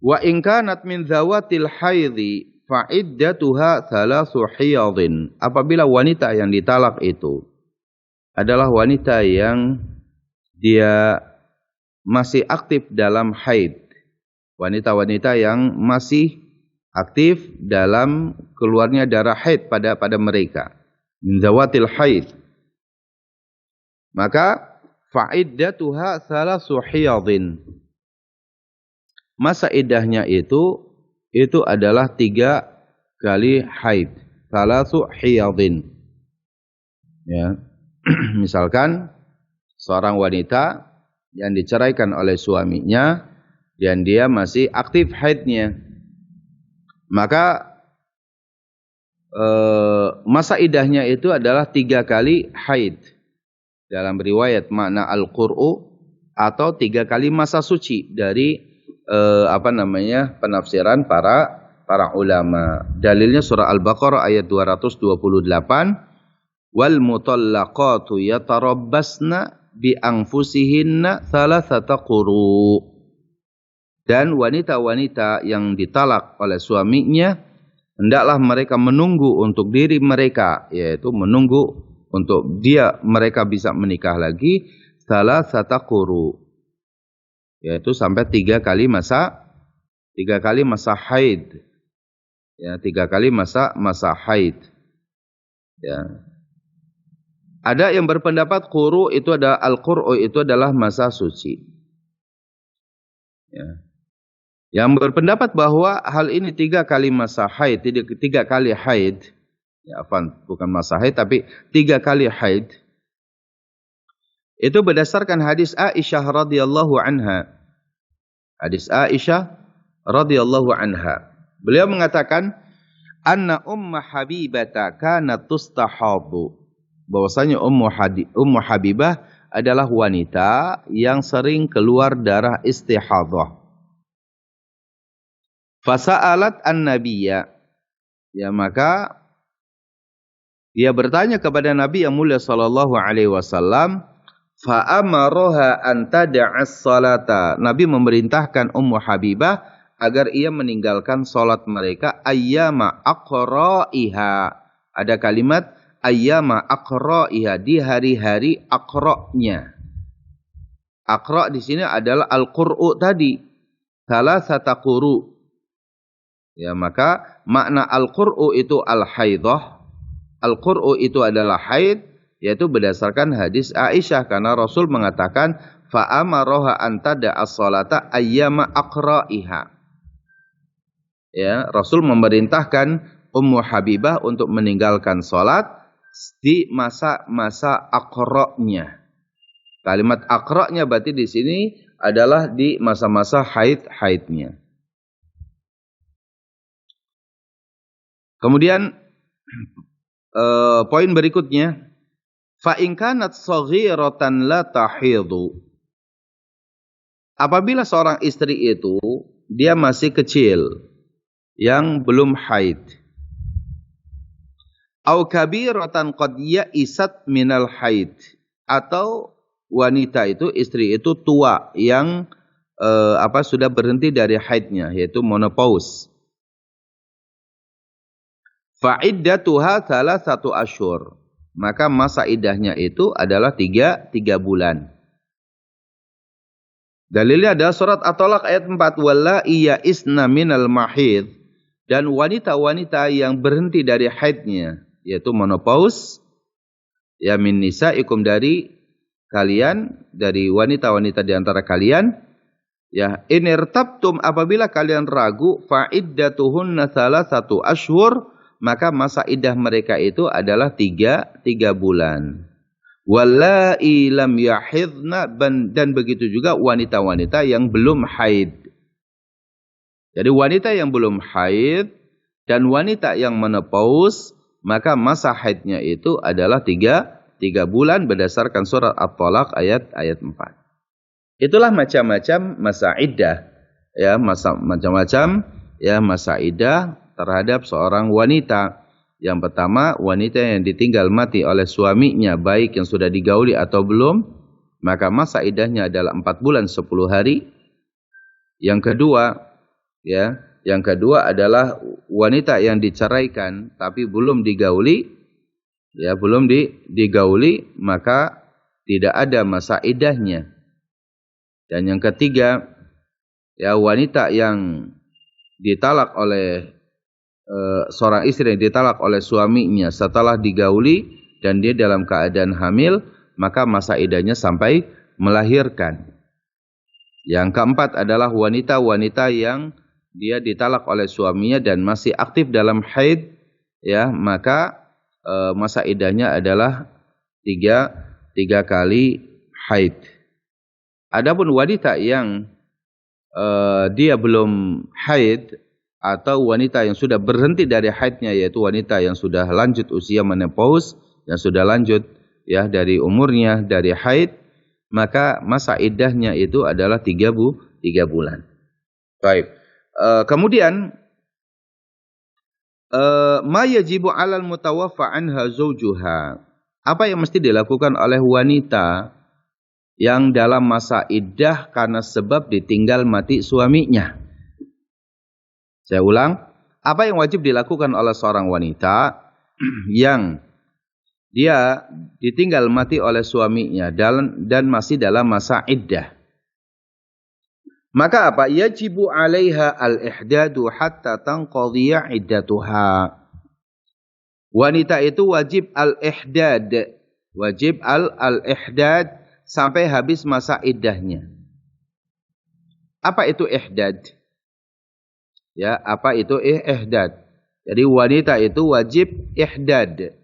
Wa in kanat min zawatil haidhi fa iddatuha 3 hiyadin. Apabila wanita yang ditalak itu adalah wanita yang dia masih aktif dalam haid. Wanita-wanita yang masih aktif dalam keluarnya darah haid pada mereka. Min zawatil haid. Maka fa iddatuha 3 hiyadin. Masa iddahnya itu adalah 3 kali haid. 3 hiyadin. Ya. Misalkan seorang wanita yang diceraikan oleh suaminya dan dia masih aktif haidnya, maka masa iddahnya itu adalah 3 kali haid. Dalam riwayat makna al-qur'u atau 3 kali masa suci dari penafsiran para ulama. Dalilnya surah Al-Baqarah ayat 228. Wal mutallaqatu yatarabbasna bi anfusihinna 3 quru. Dan wanita-wanita yang ditalak oleh suaminya hendaklah mereka menunggu untuk diri mereka, yaitu menunggu untuk mereka bisa menikah lagi 3 quru, yaitu sampai 3 kali masa haid. Ya, 3 kali masa haid. Ya. Ada yang berpendapat quru itu adalah al-qur'u itu adalah masa suci. Ya. Yang berpendapat bahwa hal ini 3 kali masa haid, 3 kali haid. Ya, bukan masa haid tapi 3 kali haid. Itu berdasarkan hadis Aisyah radhiyallahu anha. Hadis Aisyah radhiyallahu anha. Beliau mengatakan anna Ummu Habibah kanat tustahadu. Bahwasanya Ummu Habibah adalah wanita yang sering keluar darah istihadah. Fasa'alat an-nabiyya. Ya, maka dia bertanya kepada Nabi yang mulia sallallahu alaihi wasallam, fa amaraha an tad'as salata. Nabi memerintahkan Ummu Habibah agar ia meninggalkan salat mereka ayyama aqra'iha. Ada kalimat ayyama aqra'iha, di hari-hari aqra'nya. Aqra' di sini adalah al-qur'u tadi. 3 quru. Ya, maka makna al-qur'u itu al-haidah. Al-qur'u itu adalah haid, yaitu berdasarkan hadis Aisyah karena Rasul mengatakan fa amaraha an tad'as salata ayyama aqra'iha. Ya, Rasul memerintahkan Ummu Habibah untuk meninggalkan salat di masa-masa aqra'nya. Kalimat aqra'nya berarti di sini adalah di masa-masa haidnya. Kemudian poin berikutnya, fa in kanat saghiratan la tahidu. Apabila seorang istri itu dia masih kecil yang belum haid. Au kabiratan qad ya'isat minal haid, atau wanita itu, istri itu tua yang sudah berhenti dari haidnya, yaitu menopause. Fa iddatuha 3 asyhur. Maka masa iddahnya itu adalah 3 bulan. Dalilnya adalah surat At-Talaq ayat 4, wallai ya'isna minal mahid dan wanita-wanita yang berhenti dari haidnya, yaitu menopause, ya min nisaikum dari kalian, dari wanita-wanita di antara kalian, ya in irtabtum apabila kalian ragu, fa iddatuhunna thalathatu ashhur, maka masa iddah mereka itu adalah tiga bulan. Wallai lam yahidna, dan begitu juga wanita-wanita yang belum haid. Jadi wanita yang belum haid dan wanita yang menopause, maka masa haidnya itu adalah tiga bulan berdasarkan surat At-Talaq ayat 4. Itulah macam-macam masa iddah, ya, macam-macam ya masa iddah terhadap seorang wanita. Yang pertama, wanita yang ditinggal mati oleh suaminya, baik yang sudah digauli atau belum, maka masa iddahnya adalah 4 bulan 10 hari. Yang kedua adalah wanita yang diceraikan tapi belum digauli, ya, belum digauli, maka tidak ada masa iddahnya. Dan yang ketiga, ya, wanita yang ditalak oleh seorang istri yang ditalak oleh suaminya setelah digauli dan dia dalam keadaan hamil, maka masa iddahnya sampai melahirkan. Yang keempat adalah wanita-wanita yang dia ditalak oleh suaminya dan masih aktif dalam haid, ya, maka masa iddahnya adalah tiga kali haid. Adapun wanita yang dia belum haid, atau wanita yang sudah berhenti dari haidnya, yaitu wanita yang sudah lanjut usia menopause, yang sudah lanjut, ya, dari umurnya dari haid, maka masa iddahnya itu adalah 3 bulan. Baik. Kemudian ma yajibu 'alal mutawaffa anha zawjuha. Apa yang mesti dilakukan oleh wanita yang dalam masa iddah karena sebab ditinggal mati suaminya? Saya ulang, apa yang wajib dilakukan oleh seorang wanita yang dia ditinggal mati oleh suaminya dan masih dalam masa iddah? Maka apa? Yajibu 'alaiha al-ihdadu hatta tanqadhiya iddatuha. Wanita itu wajib al-ihdad, wajib al-ihdad sampai habis masa iddahnya. Apa itu ihdad? Ya, apa itu ihdad? Jadi wanita itu wajib ihdad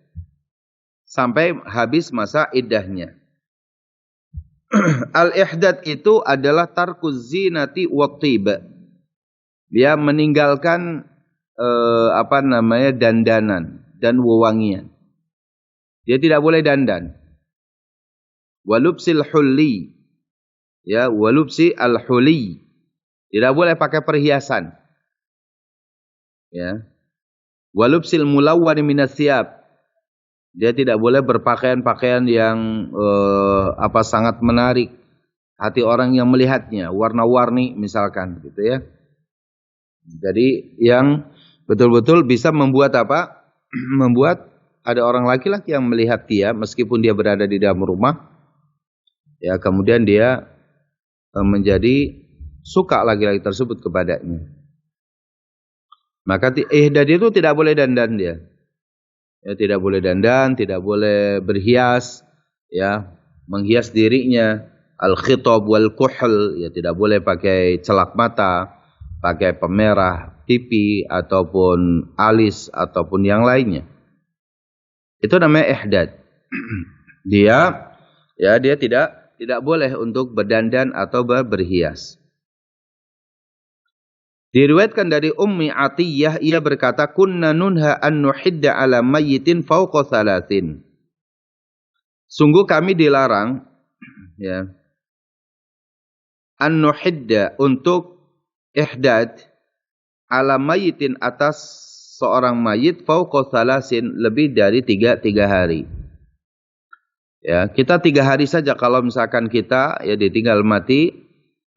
sampai habis masa iddahnya. Al-ihdad itu adalah tarkuz zinati wa thib. Dia meninggalkan dandanan dan wewangian. Dia tidak boleh dandan. Walubsil hulli. Ya, walubsi al-hulli. Tidak boleh pakai perhiasan. Ya. Walubsil mulawwan minas thiyab. Dia tidak boleh berpakaian-pakaian yang sangat menarik hati orang yang melihatnya, warna-warni misalkan, gitu ya. Jadi yang betul-betul bisa membuat apa? Membuat ada orang laki-laki yang melihat dia meskipun dia berada di dalam rumah, ya, kemudian dia menjadi suka laki-laki tersebut kepadanya. Maka ihdad itu tidak boleh dandan dia. Ya, tidak boleh dandan, tidak boleh berhias, ya, menghias dirinya, al-khitab wal kuhl, ya, tidak boleh pakai celak mata, pakai pemerah pipi ataupun alis ataupun yang lainnya. Itu namanya ihdad. Dia tidak boleh untuk berdandan atau berhias. Diriwayatkan dari Ummi Atiyah, ia berkata, kunna nunha an nuhidda ala mayyitin fawqa thalathin. Sungguh kami dilarang, ya, an nuhidda, untuk ihdad ala mayyitin, atas seorang mayit, fawqa thalathin, lebih dari tiga hari. Ya, kita 3 hari saja kalau misalkan kita, ya, ditinggal mati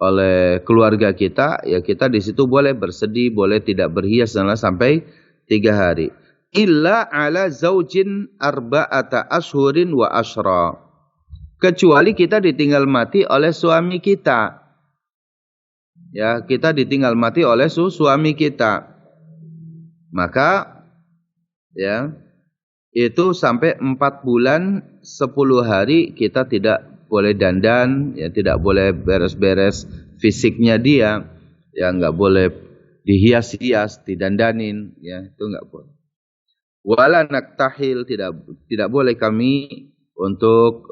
oleh keluarga kita, ya, kita di situ boleh bersedih, boleh tidak berhias dan sampai 3 hari. Illa ala zaujin arba'ata ashhurin wa ashra. Kecuali kita ditinggal mati oleh suami kita. Ya, kita ditinggal mati oleh suami kita. maka ya itu sampai 4 bulan 10 hari kita tidak boleh dandan, ya tidak boleh beres-beres fisiknya dia, ya nggak boleh dihias-hias, didandanin, ya itu nggak boleh. Wala naktahil, tidak boleh kami untuk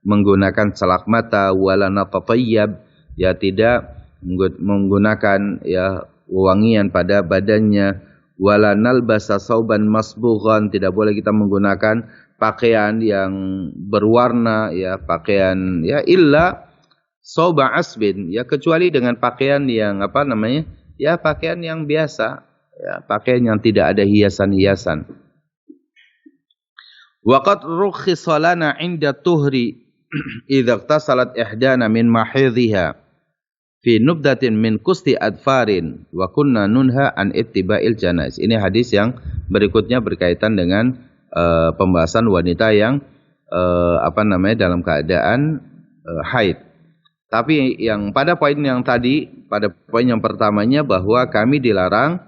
menggunakan celak mata, wala natatayyab, ya tidak menggunakan ya wewangian pada badannya, wala nalbasa sauban masbughan, tidak boleh kita menggunakan pakaian yang berwarna, ya pakaian ya illa sauba asbin, ya kecuali dengan pakaian yang ya pakaian yang biasa, ya pakaian yang tidak ada hiasan-hiasan. Waqad rukhisa lana 'inda tuhri idza ightasalat ihdana min mahidhiha fi nubdatin min kusti adfarin wa kunna nunha an ittiba'il janaiz. Ini hadis yang berikutnya berkaitan dengan pembahasan wanita yang dalam keadaan haid. Tapi yang pada poin yang tadi, pada poin yang pertamanya bahwa kami dilarang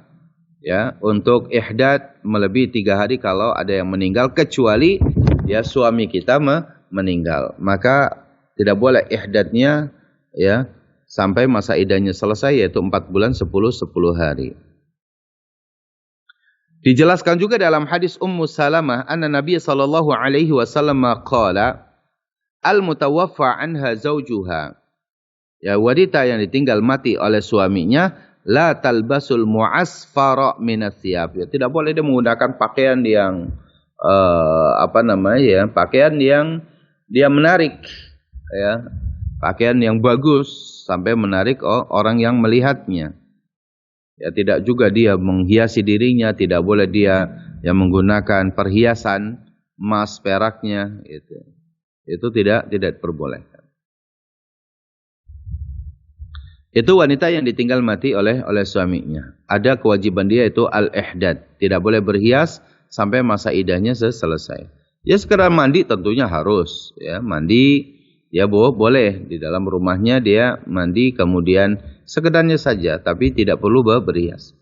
ya untuk ihdad melebihi 3 hari kalau ada yang meninggal, kecuali ya suami kita meninggal. Maka tidak boleh ihdadnya ya sampai masa iddahnya selesai, yaitu 4 bulan 10 hari. Dijelaskan juga dalam hadis Ummu Salamah, anna Nabi sallallahu alaihi wasallam qala, al-mutawaffa anha zawjuha. Ya, wanita yang ditinggal mati oleh suaminya, la talbasul mu'asfara minas thiyab. Ya, tidak boleh dia menggunakan pakaian yang pakaian yang dia menarik, ya. Pakaian yang bagus sampai menarik orang yang melihatnya. Ya, tidak juga dia menghiasi dirinya, tidak boleh dia yang menggunakan perhiasan emas peraknya, gitu. Itu tidak diperbolehkan. Itu wanita yang ditinggal mati oleh suaminya. Ada kewajiban dia itu al-ihdad, tidak boleh berhias sampai masa iddahnya selesai. Ya sekedar mandi tentunya harus, ya mandi. Ya boleh di dalam rumahnya dia mandi, kemudian sekedarnya saja, tapi tidak perlu berhias.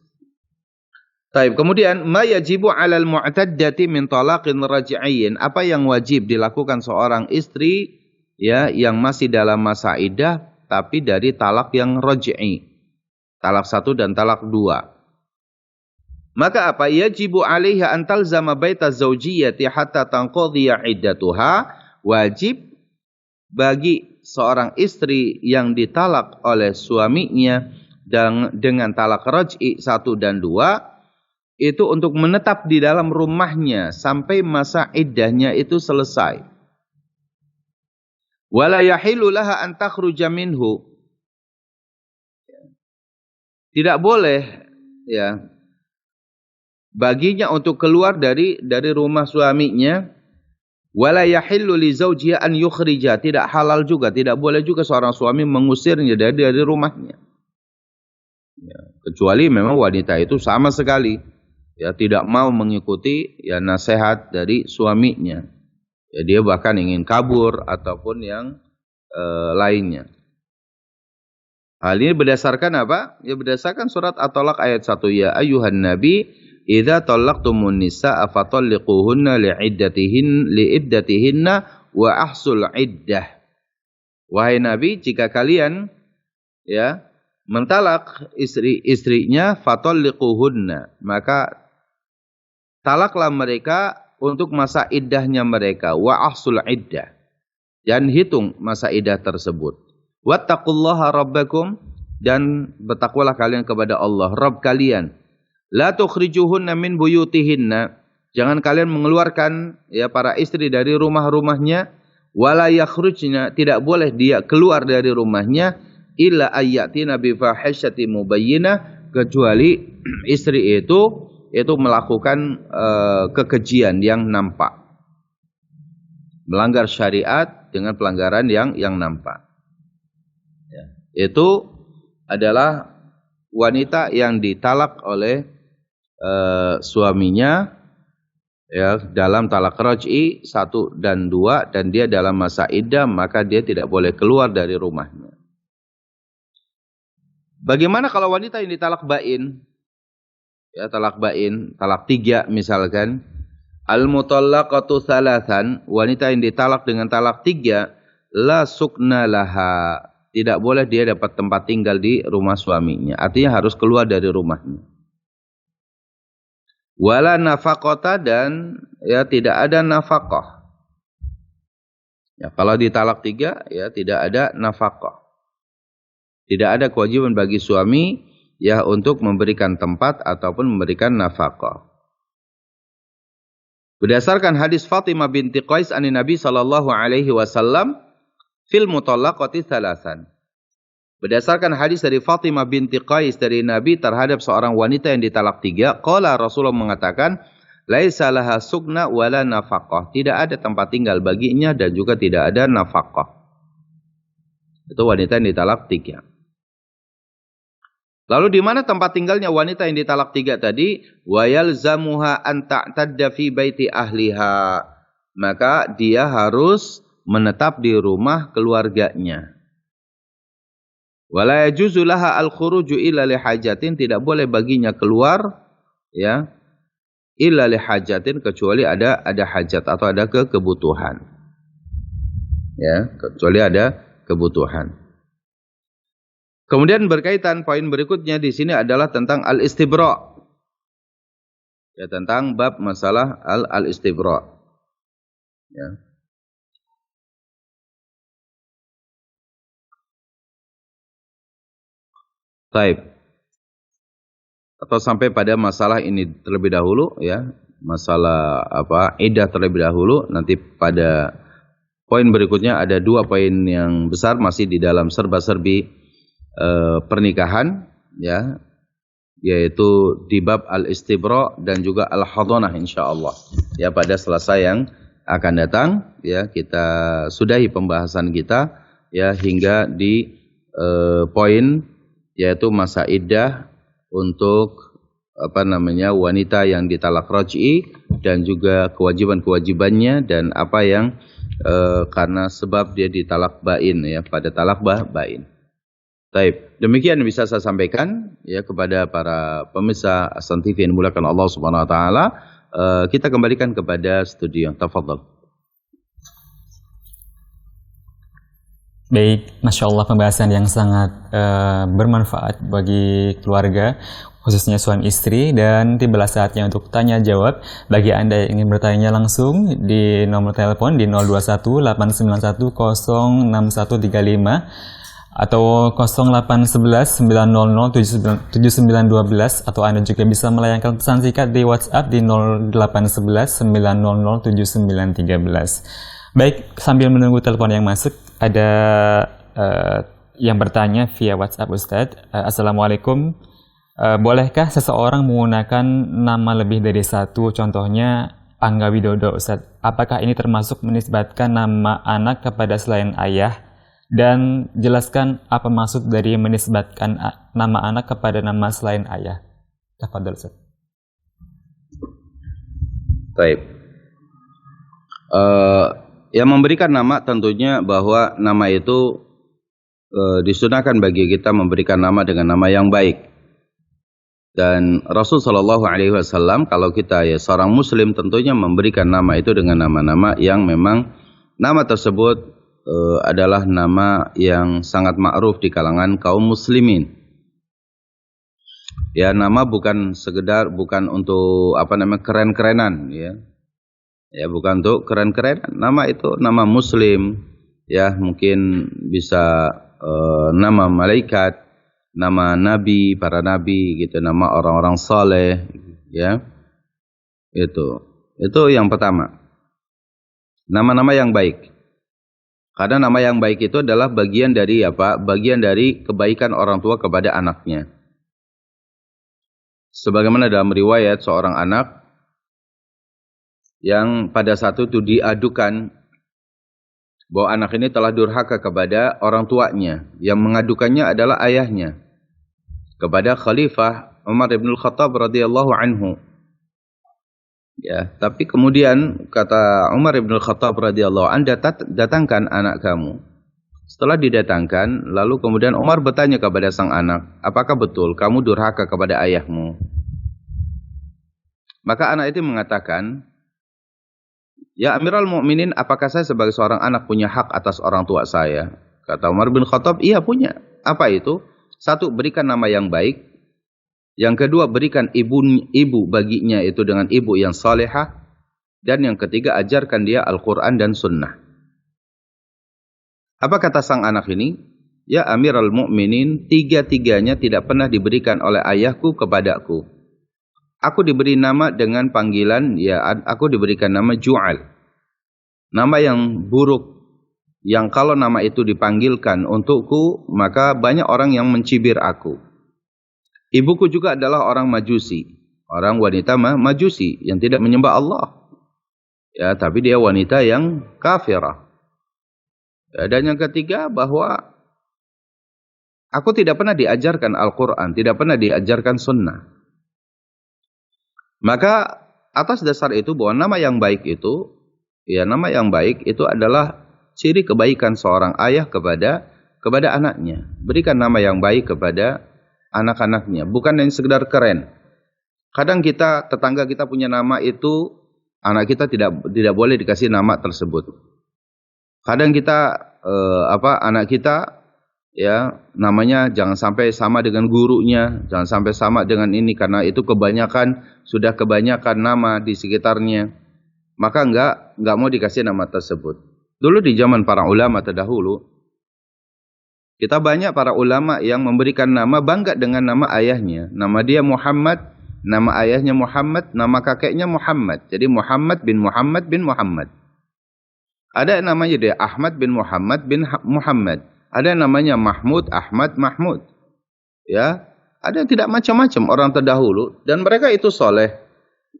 Taib. Kemudian ma yajibu 'alal mu'taddati min talaqin raj'iyyin, apa yang wajib dilakukan seorang istri ya yang masih dalam masa iddah tapi dari talak yang raj'i. Talak 1 dan talak 2. Maka apa? Yajibu 'alaiha an talzama baita zawjiyyati hatta tanqadhiya iddatuha. Wajib bagi seorang istri yang ditalak oleh suaminya dengan talak raj'i 1 dan 2 itu untuk menetap di dalam rumahnya sampai masa iddahnya itu selesai. Wala yahilu laha an takhruja minhu. Tidak boleh ya baginya untuk keluar dari rumah suaminya. Wala yahillu li zawjiha an yukhrija, tidak halal juga, tidak boleh juga seorang suami mengusirnya dari rumahnya. Ya, kecuali memang wanita itu sama sekali ya tidak mau mengikuti ya nasihat dari suaminya. Ya, dia bahkan ingin kabur ataupun yang lainnya. Hal ini berdasarkan apa? Ya berdasarkan surat At-Talaq ayat 1, ya ayyuhan nabi idza talaqtumun nisaa fatalliquhunna liiddatihinna wa ahsul iddah. Wahai Nabi, jika kalian ya mentalak istri-istrinya, fatalliquhunna, maka talaklah mereka untuk masa iddahnya mereka, wa ahsul iddah, dan hitung masa iddah tersebut. Wattaqullaha rabbakum, dan bertakwalah kalian kepada Allah Rabb kalian. La tukhrijuhunna min buyutihinna, jangan kalian mengeluarkan ya para istri dari rumah-rumahnya. Wala yakhrujna, tidak boleh dia keluar dari rumahnya illa ayyatina bi fahishatin mubayyinah, kecuali istri itu melakukan kekejian yang nampak, melanggar syariat dengan pelanggaran yang nampak. Ya. Itu adalah wanita yang ditalak oleh suaminya ya dalam talak raj'i 1 dan 2, dan dia dalam masa iddah, maka dia tidak boleh keluar dari rumahnya. Bagaimana kalau wanita yang ditalak bain? ya talak bain, talak 3 misalkan. Al-mutallaqatu thalathan, wanita yang ditalak dengan talak 3, la sukna laha, tidak boleh dia dapat tempat tinggal di rumah suaminya. Artinya harus keluar dari rumahnya. Wala nafaqata, dan ya tidak ada nafkah. Ya, kalau ditalak 3 ya tidak ada nafkah. Tidak ada kewajiban bagi suami ya untuk memberikan tempat ataupun memberikan nafkah. Berdasarkan hadis Fatimah binti Qais an Nabi sallallahu alaihi wasallam fil mutallaqati thalathan. Berdasarkan hadis dari Fatimah binti Qais dari Nabi terhadap seorang wanita yang ditalak 3, qala Rasulullah mengatakan, laisa laha sukna wala nafaqah. Tidak ada tempat tinggal baginya dan juga tidak ada nafaqah. Itu wanita yang ditalak 3. Lalu di mana tempat tinggalnya wanita yang ditalak 3 tadi? Wa yalzamuha an ta'tadda fi baiti ahliha. Maka dia harus menetap di rumah keluarganya. Wala yajuzu laha al-khuruju illa li hajatin, tidak boleh baginya keluar ya illa li hajatin, kecuali ada hajat atau ada kebutuhan. Ya, kecuali ada kebutuhan. Kemudian berkaitan poin berikutnya di sini adalah tentang al-istibra. Ya, tentang bab masalah al-istibra. Ya. Baik. Atau sampai pada masalah ini terlebih dahulu ya, masalah iddah terlebih dahulu. Nanti pada poin berikutnya ada 2 poin yang besar masih di dalam serba-serbi pernikahan ya, yaitu di bab al-istibra dan juga al-hadanah insyaallah. Ya, pada Selasa yang akan datang ya kita sudahi pembahasan kita ya hingga di poin yaitu masa iddah untuk wanita yang ditalak raj'i dan juga kewajiban-kewajibannya dan apa yang karena sebab dia ditalak bain ya, pada talak bain. Baik, demikian bisa saya sampaikan ya kepada para pemirsa Ahsan TV yang dimuliakan Allah Subhanahu wa taala. Kita kembalikan kepada studio. Tafadhal. Baik, Masya Allah, pembahasan yang sangat bermanfaat bagi keluarga, khususnya suami istri. Dan tibalah saatnya untuk tanya jawab. Bagi Anda yang ingin bertanya langsung di nomor telepon di 021-891-06135 atau 0811-900-7912, atau Anda juga bisa melayangkan pesan singkat di WhatsApp di 0811-900-7913. Baik, sambil menunggu telepon yang masuk, ada yang bertanya via WhatsApp, Ustadz. Assalamualaikum. Bolehkah seseorang menggunakan nama lebih dari satu, contohnya Angga Widodo, Ustadz? Apakah ini termasuk menisbatkan nama anak kepada selain ayah? Dan jelaskan apa maksud dari menisbatkan nama anak kepada nama selain ayah. Tafadhol, Ustadz. Baik. Yang memberikan nama tentunya bahwa nama itu disunahkan bagi kita memberikan nama dengan nama yang baik. Dan Rasul Shallallahu Alaihi Wasallam, kalau kita ya seorang Muslim, tentunya memberikan nama itu dengan nama-nama yang memang nama tersebut adalah nama yang sangat ma'ruf di kalangan kaum muslimin. Ya, nama bukan sekedar, bukan untuk keren-kerenan ya. Ya, bukan untuk keren-kerenan. Nama itu nama muslim ya, mungkin bisa nama malaikat, nama nabi, para nabi gitu, nama orang-orang saleh ya. Itu yang pertama. Nama-nama yang baik. Karena nama yang baik itu adalah bagian dari Bagian dari kebaikan orang tua kepada anaknya. Sebagaimana dalam riwayat seorang anak yang pada saat itu diadukan bahwa anak ini telah durhaka kepada orang tuanya. Yang mengadukannya adalah ayahnya kepada Khalifah Umar ibn al-Khattab radhiyallahu anhu. Ya, tapi kemudian kata Umar ibn al-Khattab radhiyallahu anhu, datangkan anak kamu. Setelah didatangkan, lalu kemudian Umar bertanya kepada sang anak, apakah betul kamu durhaka kepada ayahmu? Maka anak itu mengatakan, "Ya Amirul Mukminin, apakah saya sebagai seorang anak punya hak atas orang tua saya?" Kata Umar bin Khattab, "Iya punya." Apa itu? Satu, berikan nama yang baik. Yang kedua, berikan ibu baginya itu dengan ibu yang salehah. Dan yang ketiga, ajarkan dia Al-Quran dan Sunnah. Apa kata sang anak ini? "Ya Amirul Mukminin, tiga-tiganya tidak pernah diberikan oleh ayahku kepadaku. Aku diberi nama dengan panggilan, ya aku diberikan nama Ju'al. Nama yang buruk, yang kalau nama itu dipanggilkan untukku, maka banyak orang yang mencibir aku. Ibuku juga adalah orang Majusi, orang wanita Majusi yang tidak menyembah Allah. Ya, tapi dia wanita yang kafirah. Ya, dan yang ketiga bahwa aku tidak pernah diajarkan Al-Quran, tidak pernah diajarkan Sunnah." Maka atas dasar itu bahwa nama yang baik itu, ya nama yang baik itu adalah ciri kebaikan seorang ayah kepada anaknya. Berikan nama yang baik kepada anak-anaknya, bukan yang sekedar keren. Kadang tetangga kita punya nama itu, anak kita tidak boleh dikasih nama tersebut. Kadang anak kita ya namanya jangan sampai sama dengan gurunya, jangan sampai sama dengan ini, karena itu sudah kebanyakan nama di sekitarnya. Maka enggak mau dikasih nama tersebut. Dulu di zaman para ulama terdahulu, kita banyak para ulama yang memberikan nama bangga dengan nama ayahnya. Nama dia Muhammad, nama ayahnya Muhammad, nama kakeknya Muhammad. Jadi Muhammad bin Muhammad bin Muhammad. Ada yang namanya dia Ahmad bin Muhammad bin Muhammad. Ada yang namanya Mahmud, Ahmad, Mahmud. Ya, ada yang tidak macam-macam orang terdahulu, dan mereka itu soleh.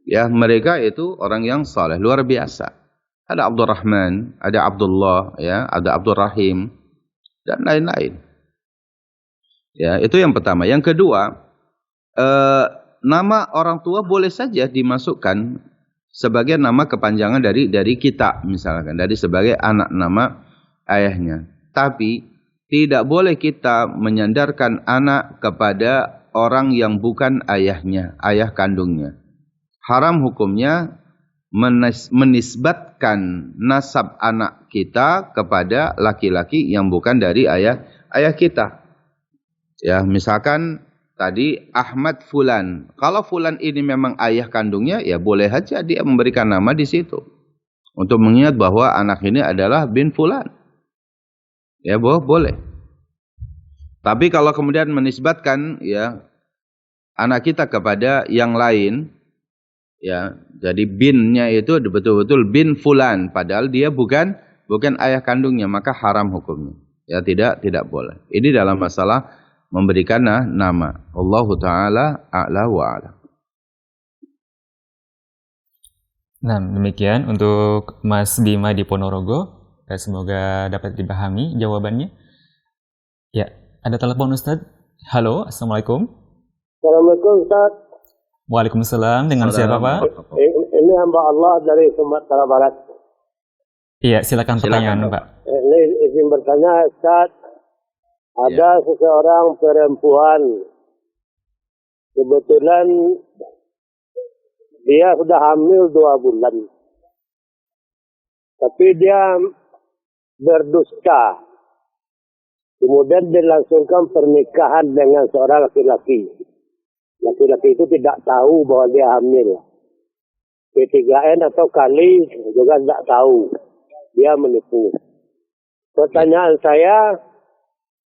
Ya, mereka itu orang yang soleh luar biasa. Ada Abdurrahman, ada Abdullah, ya, ada Abdurrahim, dan lain-lain. Ya, itu yang pertama. Yang kedua, nama orang tua boleh saja dimasukkan sebagai nama kepanjangan dari kita, misalkan dari sebagai anak nama ayahnya. Tapi tidak boleh kita menyandarkan anak kepada orang yang bukan ayahnya, ayah kandungnya. Haram hukumnya menisbatkan nasab anak kita kepada laki-laki yang bukan dari ayah kita. Ya, misalkan tadi Ahmad Fulan. Kalau Fulan ini memang ayah kandungnya, ya boleh saja dia memberikan nama di situ untuk mengingat bahwa anak ini adalah bin Fulan. Ya, boleh. Tapi kalau kemudian menisbatkan ya anak kita kepada yang lain, ya, jadi binnya itu betul-betul bin Fulan, padahal dia bukan ayah kandungnya, maka haram hukumnya. Ya, tidak boleh. Ini dalam masalah memberikan nama. Allahu taala a'la wa a'lam. Nah, demikian untuk Mas Bima di Ponorogo. Semoga dapat dipahami jawabannya. Ya, ada telepon Ustaz. Halo, Assalamualaikum. Assalamualaikum Ustaz. Waalaikumsalam. Dengan siapa Pak? Ini hamba Allah dari Sumatera Barat. Iya, silakan pertanyaan Pak. Ini izin bertanya Ustaz. Ada seseorang perempuan. Kebetulan dia sudah hamil 2 bulan. Tapi dia berdusta. Kemudian dilangsungkan pernikahan dengan seorang laki-laki. Laki-laki itu tidak tahu bahwa dia hamil. P3N atau kali juga tidak tahu. Dia menipu. Pertanyaan saya,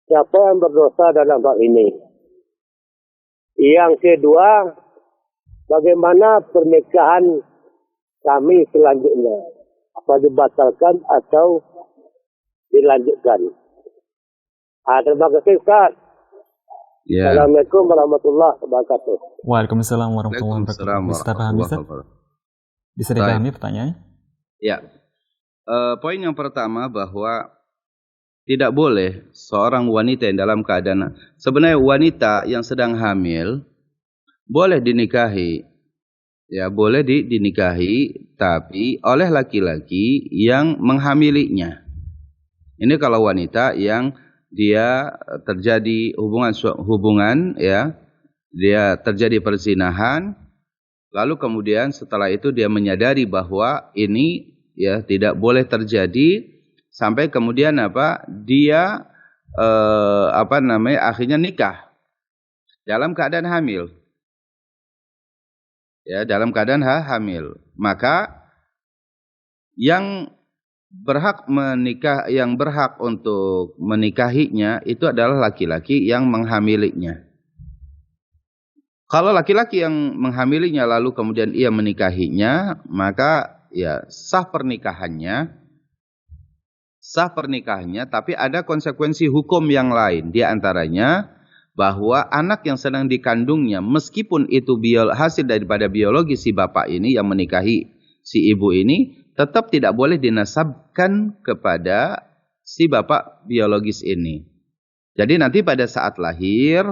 siapa yang berdosa dalam hal ini? Yang kedua, bagaimana pernikahan kami selanjutnya? Apa dibatalkan atau dilanjutkan? Terima kasih Ustaz. Ya. Assalamualaikum warahmatullahi wabarakatuh. Waalaikumsalam warahmatullahi wabarakatuh. Bisa pahami Ustaz? Bisa dipahami pertanyaannya? Ya. Poin yang pertama bahwa tidak boleh seorang wanita yang dalam keadaan, sebenarnya wanita yang sedang hamil boleh dinikahi. Ya, boleh dinikahi, tapi oleh laki-laki yang menghamilinya. Ini kalau wanita yang dia terjadi hubungan ya, dia terjadi perzinahan, Lalu kemudian setelah itu dia menyadari bahwa ini ya tidak boleh terjadi, sampai kemudian dia akhirnya nikah dalam keadaan hamil. Ya, dalam keadaan hamil. Maka yang berhak untuk menikahinya itu adalah laki-laki yang menghamilinya. Kalau laki-laki yang menghamilinya lalu kemudian ia menikahinya, maka ya sah pernikahannya, tapi ada konsekuensi hukum yang lain. Di antaranya bahwa anak yang sedang dikandungnya, meskipun itu hasil daripada biologi si bapak ini yang menikahi si ibu ini, tetap tidak boleh dinasabkan kepada si bapak biologis ini. Jadi nanti pada saat lahir,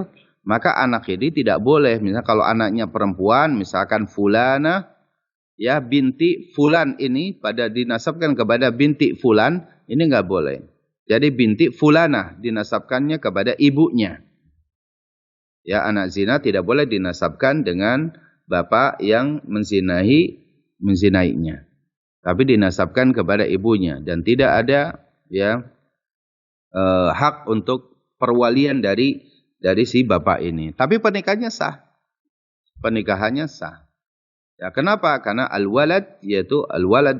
maka anak ini tidak boleh, misalnya kalau anaknya perempuan, misalkan fulana, ya binti fulan ini pada dinasabkan kepada binti fulan, ini nggak boleh. Jadi binti fulana dinasabkannya kepada ibunya. Ya, anak zina tidak boleh dinasabkan dengan bapak yang menzinainya. Tapi dinasabkan kepada ibunya dan tidak ada ya hak untuk perwalian dari si bapak ini. Tapi pernikahannya sah. Ya, kenapa? Karena al-walad yaitu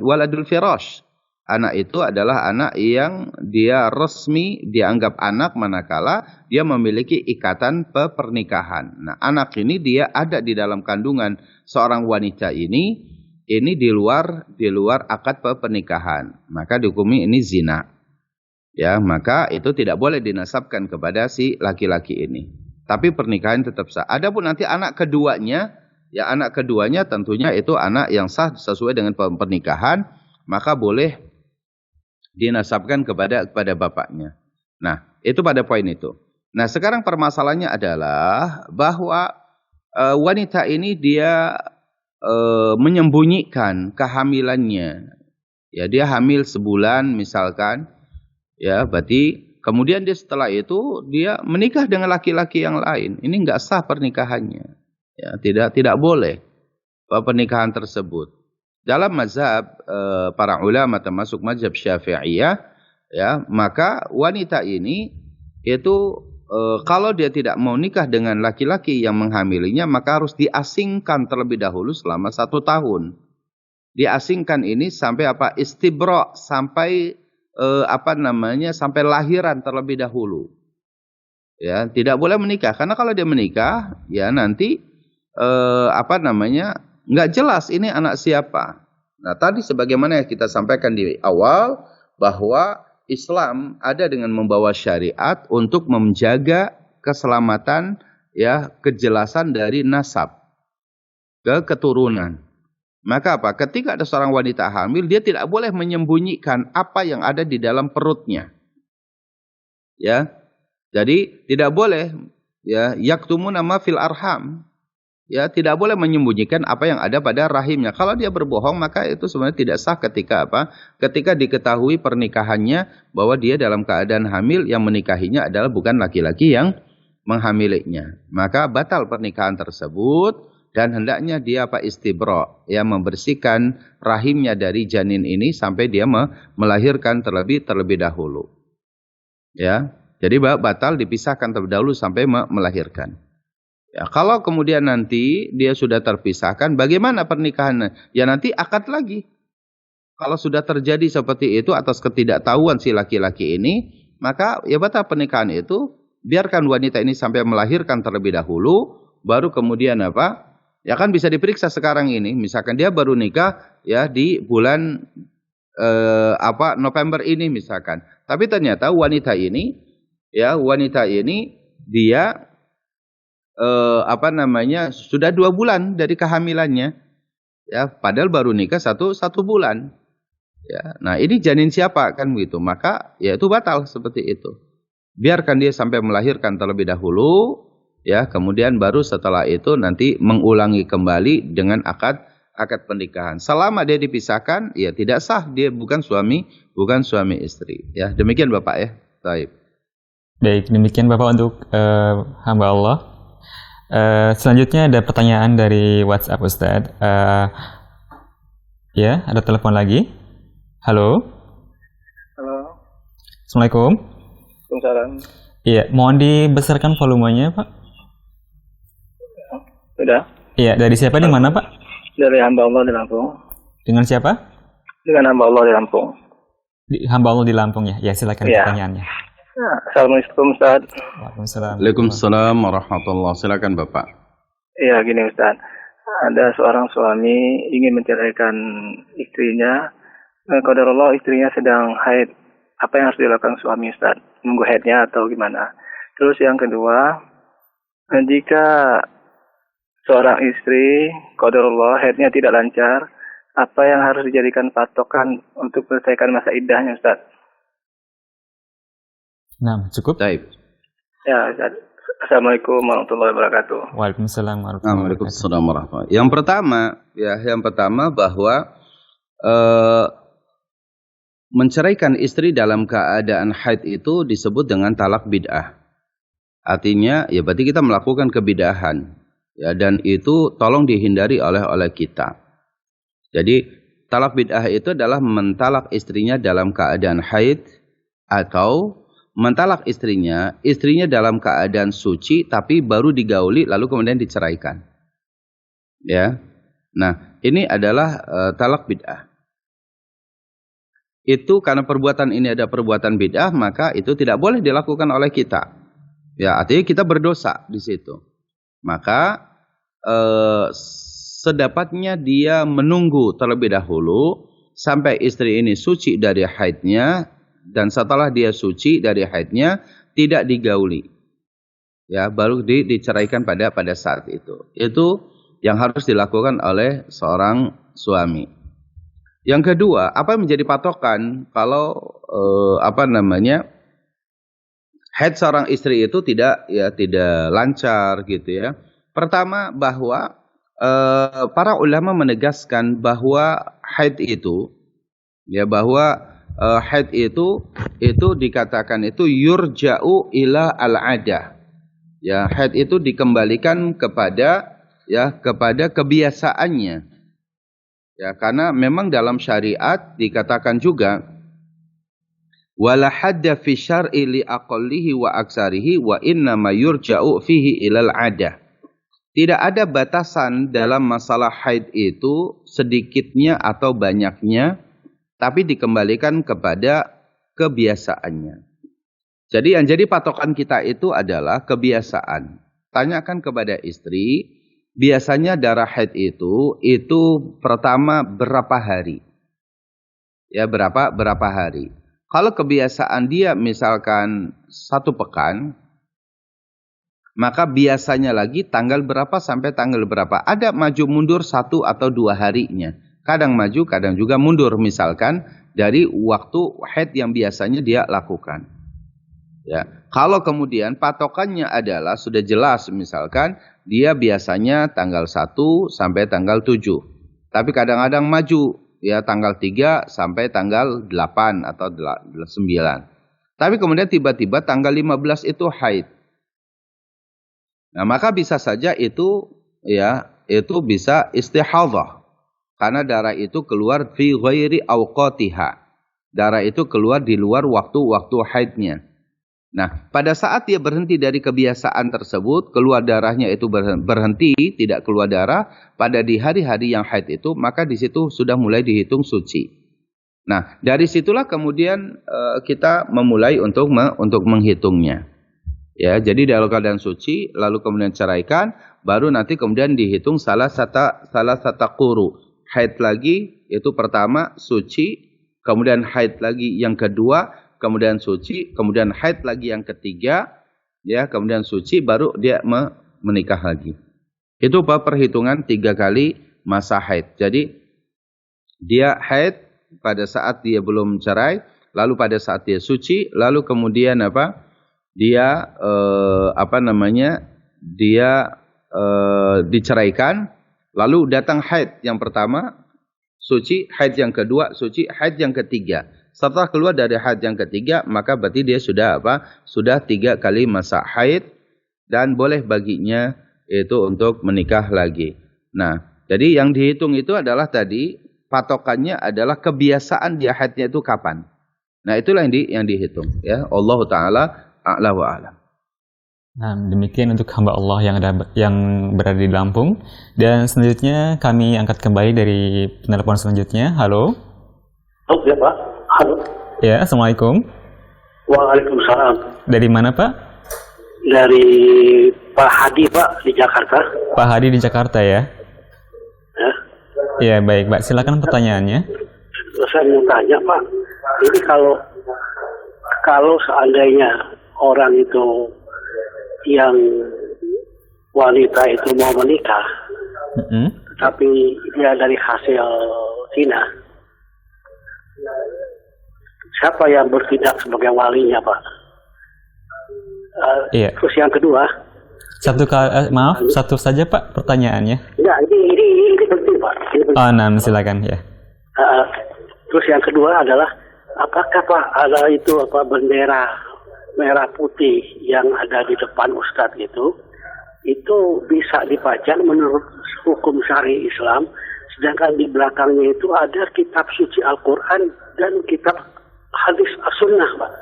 waladul firash. Anak itu adalah anak yang dia resmi dianggap anak manakala dia memiliki ikatan pernikahan. Nah, anak ini dia ada di dalam kandungan seorang wanita ini di luar akad pernikahan. Maka dihukumi ini zina. Ya, maka itu tidak boleh dinasabkan kepada si laki-laki ini. Tapi pernikahan tetap sah. Adapun nanti anak keduanya tentunya itu anak yang sah sesuai dengan pernikahan, maka boleh dinasabkan kepada bapaknya. Nah, itu pada poin itu. Nah, sekarang permasalahannya adalah bahwa wanita ini dia menyembunyikan kehamilannya. Ya, dia hamil sebulan misalkan. Ya, berarti kemudian dia setelah itu dia menikah dengan laki-laki yang lain. Ini enggak sah pernikahannya. Ya, tidak boleh pernikahan tersebut. Dalam mazhab para ulama termasuk mazhab Syafi'iyah, ya, maka wanita ini itu kalau dia tidak mau nikah dengan laki-laki yang menghamilinya, maka harus diasingkan terlebih dahulu selama 1 tahun. Diasingkan ini sampai istibra, sampai sampai lahiran terlebih dahulu. Ya, tidak boleh menikah karena kalau dia menikah, ya nanti nggak jelas ini anak siapa. Nah, tadi sebagaimana yang kita sampaikan di awal bahwa Islam ada dengan membawa syariat untuk menjaga keselamatan, ya, kejelasan dari nasab ke keturunan. Maka ketika ada seorang wanita hamil, dia tidak boleh menyembunyikan apa yang ada di dalam perutnya. Ya. Jadi tidak boleh ya yaktumuna ma fil arham. Ya, tidak boleh menyembunyikan apa yang ada pada rahimnya. Kalau dia berbohong, maka itu sebenarnya tidak sah ketika Ketika diketahui pernikahannya bahwa dia dalam keadaan hamil, yang menikahinya adalah bukan laki-laki yang menghamilinya. Maka batal pernikahan tersebut dan hendaknya dia istibra, ya, membersihkan rahimnya dari janin ini sampai dia melahirkan terlebih dahulu. Ya. Jadi batal dipisahkan terlebih dahulu sampai melahirkan. Ya, kalau kemudian nanti dia sudah terpisahkan, bagaimana pernikahannya? Ya nanti akad lagi. Kalau sudah terjadi seperti itu atas ketidaktahuan si laki-laki ini, maka ya batal pernikahan itu. Biarkan wanita ini sampai melahirkan terlebih dahulu, baru kemudian ya kan bisa diperiksa sekarang ini. Misalkan dia baru nikah ya di bulan November ini misalkan. Tapi ternyata wanita ini dia sudah 2 bulan dari kehamilannya, ya, padahal baru nikah satu bulan, ya. Nah, ini janin siapa kan begitu, maka ya itu batal seperti itu. Biarkan dia sampai melahirkan terlebih dahulu, ya, kemudian baru setelah itu nanti mengulangi kembali dengan akad pernikahan. Selama dia dipisahkan, ya tidak sah, dia bukan suami istri. Ya, demikian Bapak ya. Baik. Baik, demikian Bapak untuk hamba Allah. Selanjutnya ada pertanyaan dari WhatsApp Ustadz. Ya, ada telepon lagi. Halo. Halo. Assalamualaikum. Waalaikumsalam. Iya, mohon dibesarkan volumenya, Pak. Sudah. Iya, dari siapa, di mana, Pak? Dari hamba Allah di Lampung. Dengan siapa? Dengan hamba Allah di Lampung. Hamba Allah di Lampung ya. Ya, silakan pertanyaannya. Ya, Assalamualaikum Ustaz. Waalaikumsalam. Waalaikumsalam warahmatullahi. Silakan Bapak. Iya, gini Ustaz. Ada seorang suami ingin menceraikan istrinya. Qadarullah istrinya sedang haid. Apa yang harus dilakukan suami Ustaz? Nunggu haidnya atau gimana? Terus yang kedua, jika seorang istri qadarullah haidnya tidak lancar, apa yang harus dijadikan patokan untuk menyelesaikan masa iddahnya Ustaz? Nah, cukup. Baik. Ya, Ustaz. Assalamualaikum warahmatullahi wabarakatuh. Waalaikumsalam warahmatullahi wabarakatuh. Waalaikumsalam warahmatullahi. Yang pertama bahwa menceraikan istri dalam keadaan haid itu disebut dengan talak bid'ah. Artinya ya berarti kita melakukan kebid'ahan. Ya, dan itu tolong dihindari oleh kita. Jadi talak bid'ah itu adalah mentalak istrinya dalam keadaan haid atau mentalak istrinya dalam keadaan suci tapi baru digauli lalu kemudian diceraikan. Ya. Nah, ini adalah talak bid'ah. Itu karena perbuatan ini ada perbuatan bid'ah, maka itu tidak boleh dilakukan oleh kita. Ya, artinya kita berdosa di situ. Maka sedapatnya dia menunggu terlebih dahulu sampai istri ini suci dari haidnya. Dan setelah dia suci dari haidnya tidak digauli, ya baru diceraikan pada saat itu. Itu yang harus dilakukan oleh seorang suami. Yang kedua, apa yang menjadi patokan kalau haid seorang istri itu tidak lancar gitu ya. Pertama bahwa para ulama menegaskan bahwa haid itu haid itu dikatakan itu yurja'u ila al-'adah. Ya, haid itu dikembalikan kepada kebiasaannya. Ya, karena memang dalam syariat dikatakan juga wala hadda fi syar'i li aqallihi wa aksarihi wa inna ma yurja'u fihi ila al-'adah. Tidak ada batasan dalam masalah haid itu sedikitnya atau banyaknya, tapi dikembalikan kepada kebiasaannya. Jadi yang jadi patokan kita itu adalah kebiasaan. Tanyakan kepada istri, biasanya darah haid itu pertama berapa hari? Ya, berapa hari? Kalau kebiasaan dia misalkan 1 pekan, maka biasanya lagi tanggal berapa sampai tanggal berapa. Ada maju mundur 1 atau 2 harinya. Kadang maju, kadang juga mundur, misalkan dari waktu haid yang biasanya dia lakukan. Ya, kalau kemudian patokannya adalah sudah jelas, misalkan dia biasanya tanggal 1 sampai tanggal 7. Tapi kadang-kadang maju, ya tanggal 3 sampai tanggal 8 atau 9. Tapi kemudian tiba-tiba tanggal 15 itu haid. Nah, maka bisa saja itu bisa istihadhah. Karena darah itu keluar fi ghairi awqatiha. Darah itu keluar di luar waktu-waktu haidnya. Nah, pada saat dia berhenti dari kebiasaan tersebut, keluar darahnya itu berhenti, tidak keluar darah, pada di hari-hari yang haid itu, maka di situ sudah mulai dihitung suci. Nah, dari situlah kemudian kita memulai untuk menghitungnya. Ya, jadi dalam keadaan suci, lalu kemudian ceraikan, baru nanti kemudian dihitung salah satu quru. Haid lagi, itu pertama suci, kemudian haid lagi yang kedua, kemudian suci, kemudian haid lagi yang ketiga, ya, kemudian suci, baru dia menikah lagi. Itu perhitungan 3 kali masa haid. Jadi dia haid pada saat dia belum cerai, lalu pada saat dia suci, lalu kemudian dia diceraikan. Lalu datang haid yang pertama, suci, haid yang kedua, suci, haid yang ketiga. Setelah keluar dari haid yang ketiga, maka berarti dia sudah 3 kali masa haid, dan boleh baginya itu untuk menikah lagi. Nah, jadi yang dihitung itu adalah tadi patokannya adalah kebiasaan dia haidnya itu kapan. Nah, itulah yang dihitung ya. Allah taala a'la wa a'lam. Nah, demikian untuk hamba Allah yang berada di Lampung. Dan selanjutnya kami angkat kembali dari penelpon selanjutnya. Halo. Oh, ya Pak. Halo. Ya, Assalamualaikum. Waalaikumsalam. Dari mana Pak? Dari Pak Hadi Pak di Jakarta. Pak Hadi di Jakarta ya? Ya. Ya, baik Pak. Silakan pertanyaannya. Saya mau tanya Pak, ini kalau seandainya orang itu yang wanita itu mau menikah, tapi dia dari hasil zina, siapa yang bertindak sebagai walinya Pak? Iya. Terus yang kedua, Maaf, satu saja Pak pertanyaannya. ya ini penting Pak. Ini penting. Oh, nah, silakan ya. Terus yang kedua adalah apakah Pak ada itu bendera merah putih yang ada di depan Ustadz itu bisa dipajang menurut hukum syari Islam, sedangkan di belakangnya itu ada kitab suci Al-Quran dan kitab hadis as-sunnah Pak.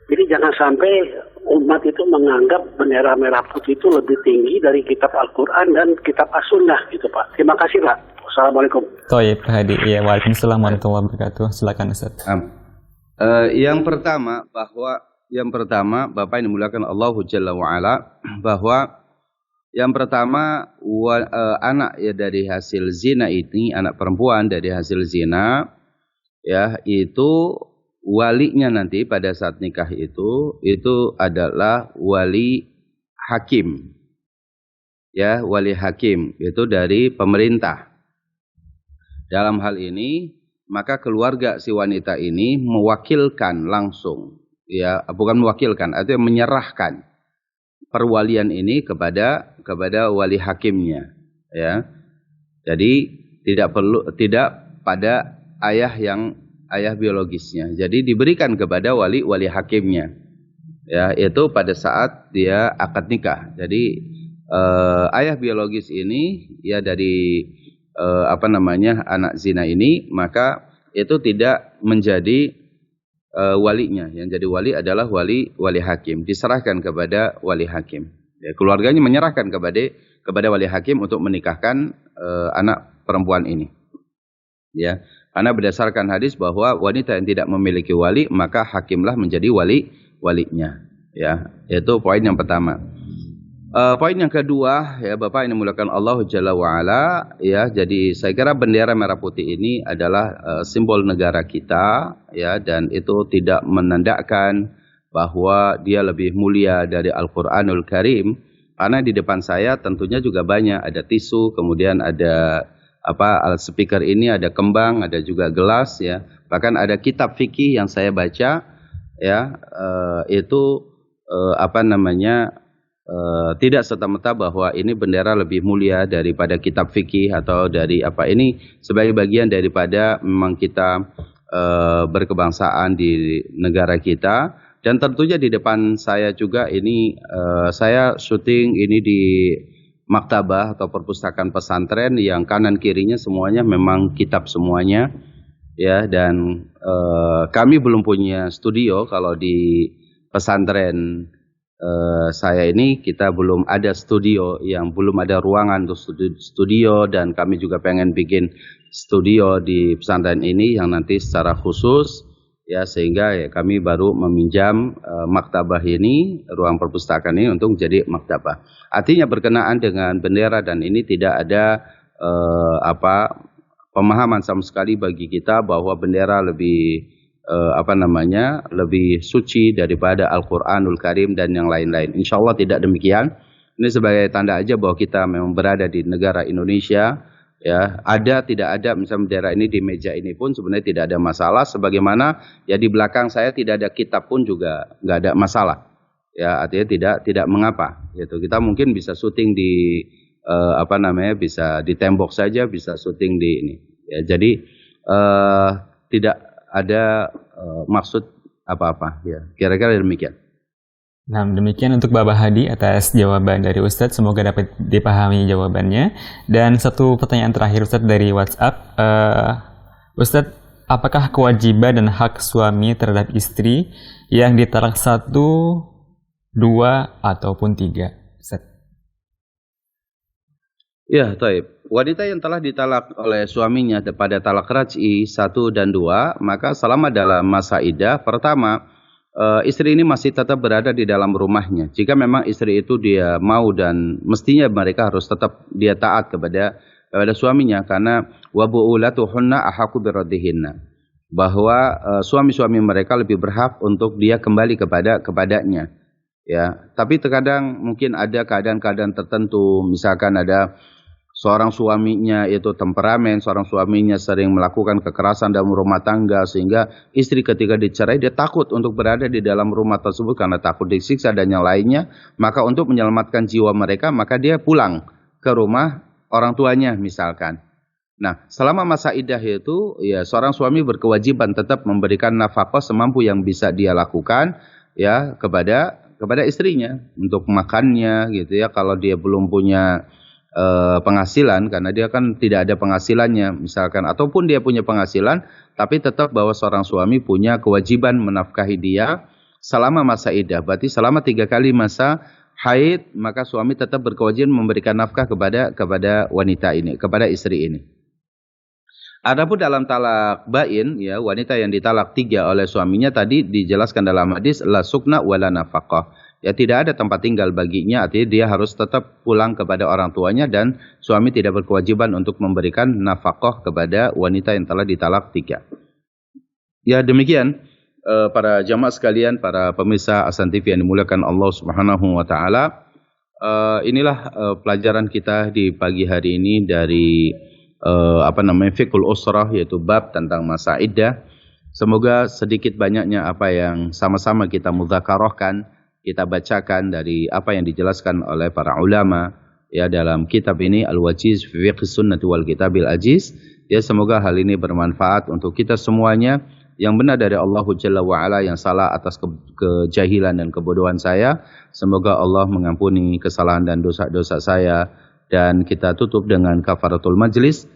Jadi jangan sampai umat itu menganggap bendera merah putih itu lebih tinggi dari kitab Al-Quran dan kitab as-sunnah gitu Pak. Terima kasih Pak. Assalamualaikum. Toyib Pak Hadi. Ya, waalaikumsalam warahmatullahi wabarakatuh. Silakan Ustaz. Yang pertama Bapak yang dimuliakan Allah Jalla wa Ala, bahwa yang pertama anak ya dari hasil zina ini, anak perempuan dari hasil zina ya, itu walinya nanti pada saat nikah itu adalah wali hakim. Ya, wali hakim itu dari pemerintah. Dalam hal ini maka keluarga si wanita ini mewakilkan langsung, ya, bukan mewakilkan, artinya menyerahkan perwalian ini kepada wali hakimnya, ya. Jadi tidak pada ayah biologisnya. Jadi diberikan kepada wali hakimnya, ya, itu pada saat dia akad nikah. Jadi ayah biologis ini ya dari anak zina ini, maka itu tidak menjadi walinya. Yang jadi wali adalah wali hakim, diserahkan kepada wali hakim. Ya, keluarganya menyerahkan kepada wali hakim untuk menikahkan anak perempuan ini. Ya, karena berdasarkan hadis bahwa wanita yang tidak memiliki wali maka hakimlah menjadi walinya. Ya, itu poin yang pertama. Poin yang kedua, ya Bapak yang dimuliakan Allah Jalla wa Ala, ya, jadi saya kira bendera merah putih ini adalah simbol negara kita, ya, dan itu tidak menandakan bahwa dia lebih mulia dari Al-Qur'anul Karim, karena di depan saya tentunya juga banyak, ada tisu, kemudian ada alat speaker ini, ada kembang, ada juga gelas, ya, bahkan ada kitab fikih yang saya baca, ya, itu tidak serta-merta bahwa ini bendera lebih mulia daripada kitab fikih atau dari ini sebagai bagian daripada memang kita berkebangsaan di negara kita. Dan tentunya di depan saya juga ini saya syuting ini di maktabah atau perpustakaan pesantren yang kanan kirinya semuanya memang kitab semuanya, ya, dan kami belum punya studio. Kalau di pesantren saya ini kita belum ada studio, yang belum ada ruangan untuk studio, dan kami juga pengen bikin studio di pesantren ini yang nanti secara khusus, ya, sehingga ya, kami baru meminjam maktabah ini, ruang perpustakaan ini untuk menjadi maktabah. Artinya berkenaan dengan bendera dan ini tidak ada pemahaman sama sekali bagi kita bahwa bendera lebih lebih suci daripada Al-Quranul Karim dan yang lain-lain. Insya Allah tidak demikian. Ini sebagai tanda aja bahwa kita memang berada di negara Indonesia, ya. Ada tidak ada misalnya bendera ini di meja ini pun sebenarnya tidak ada masalah. Sebagaimana ya di belakang saya tidak ada kitab pun juga nggak ada masalah. Ya, artinya tidak mengapa. Gitu. Kita mungkin bisa syuting di bisa di tembok saja, bisa syuting di ini. Ya, jadi tidak ada maksud apa-apa, ya, kira-kira demikian. Nah, demikian untuk Bapak Hadi atas jawaban dari Ustadz. Semoga dapat dipahami jawabannya. Dan satu pertanyaan terakhir Ustadz dari WhatsApp. Ustadz, apakah kewajiban dan hak suami terhadap istri yang ditalak 1, 2, ataupun 3? Ustadz. Ya, taib. Wanita yang telah ditalak oleh suaminya pada talak raj'i 1 dan 2, maka selama dalam masa iddah, pertama, istri ini masih tetap berada di dalam rumahnya. Jika memang istri itu dia mau dan mestinya mereka harus tetap dia taat kepada suaminya, karena wa bu'ulatuhunna ahaqqu biraddihinna, bahwa suami-suami mereka lebih berhak untuk dia kembali kepadanya. Ya, tapi terkadang mungkin ada keadaan-keadaan tertentu, misalkan ada seorang suaminya itu temperamen, seorang suaminya sering melakukan kekerasan dalam rumah tangga, sehingga istri ketika dicerai dia takut untuk berada di dalam rumah tersebut karena takut disiksa dan yang lainnya. Maka untuk menyelamatkan jiwa mereka, maka dia pulang ke rumah orang tuanya misalkan. Nah, selama masa iddah itu, ya seorang suami berkewajiban tetap memberikan nafkah semampu yang bisa dia lakukan, ya kepada istrinya untuk makannya, gitu ya. Kalau dia belum punya penghasilan, karena dia kan tidak ada penghasilannya misalkan, ataupun dia punya penghasilan tapi tetap bahwa seorang suami punya kewajiban menafkahi dia selama masa iddah. Berarti selama 3 kali masa haid, maka suami tetap berkewajiban memberikan nafkah kepada wanita ini, kepada istri ini. Adapun dalam talak bain, ya wanita yang ditalak 3 oleh suaminya, tadi dijelaskan dalam hadis la sukna wala nafaqah. Ya tidak ada tempat tinggal baginya, artinya dia harus tetap pulang kepada orang tuanya, dan suami tidak berkewajiban untuk memberikan nafkah kepada wanita yang telah ditalak 3. Ya demikian para jamaah sekalian, para pemirsa Ahsan TV yang dimuliakan Allah Subhanahu wa taala. Inilah pelajaran kita di pagi hari ini dari fiqhul usrah, yaitu bab tentang masa iddah. Semoga sedikit banyaknya apa yang sama-sama kita mudzakarahkan, kita bacakan dari apa yang dijelaskan oleh para ulama ya dalam kitab ini Al-Wajiz fi Fiqhis Sunnah wal Kitabil Ajiz. Ya semoga hal ini bermanfaat untuk kita semuanya. Yang benar dari Allah Jalla wa Ala, yang salah atas kejahilan dan kebodohan saya, semoga Allah mengampuni kesalahan dan dosa-dosa saya. Dan kita tutup dengan kafaratul majlis.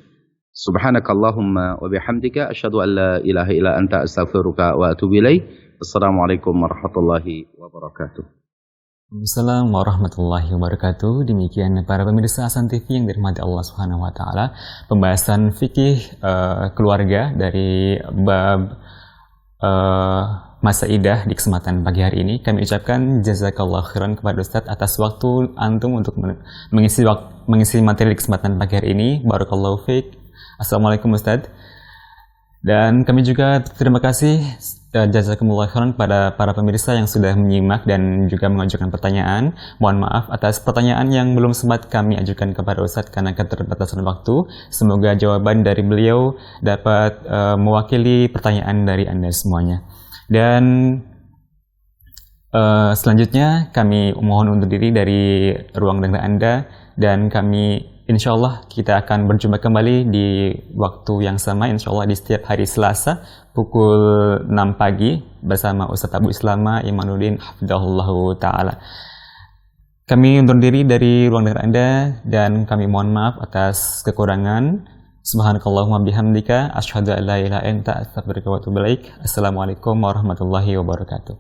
Subhanakallahumma wa bihamdika asyhadu an la ilaha illa anta astaghfiruka wa atubu ilaik. Assalamualaikum warahmatullahi wabarakatuh. Assalamualaikum warahmatullahi wabarakatuh. Demikian para pemirsa Ahsan TV yang dirahmati Allah Subhanahu wa taala, pembahasan fikih keluarga dari bab masa iddah di kesempatan pagi hari ini. Kami ucapkan jazakallah khairan kepada Ustadz atas waktu antum untuk mengisi materi di kesempatan pagi hari ini. Barakallahu fiik. Assalamualaikum Ustadz. Dan kami juga terima kasih jazakumullah khairan pada para pemirsa yang sudah menyimak dan juga mengajukan pertanyaan. Mohon maaf atas pertanyaan yang belum sempat kami ajukan kepada Ustadz karena keterbatasan waktu. Semoga jawaban dari beliau dapat mewakili pertanyaan dari Anda semuanya. Dan selanjutnya kami mohon undur diri dari ruang dengar Anda, dan kami insyaallah kita akan berjumpa kembali di waktu yang sama, insyaallah di setiap hari Selasa pukul 6 pagi bersama Ustadz Abu Islama Imanuddin hafidhahullahu ta'ala. Kami undur diri dari ruang dengar Anda dan kami mohon maaf atas kekurangan. Subhanakallahumma bihamdika asyhadu an la ilaha illa anta astaghfiruka wa atubu ilaik. Assalamualaikum warahmatullahi wabarakatuh.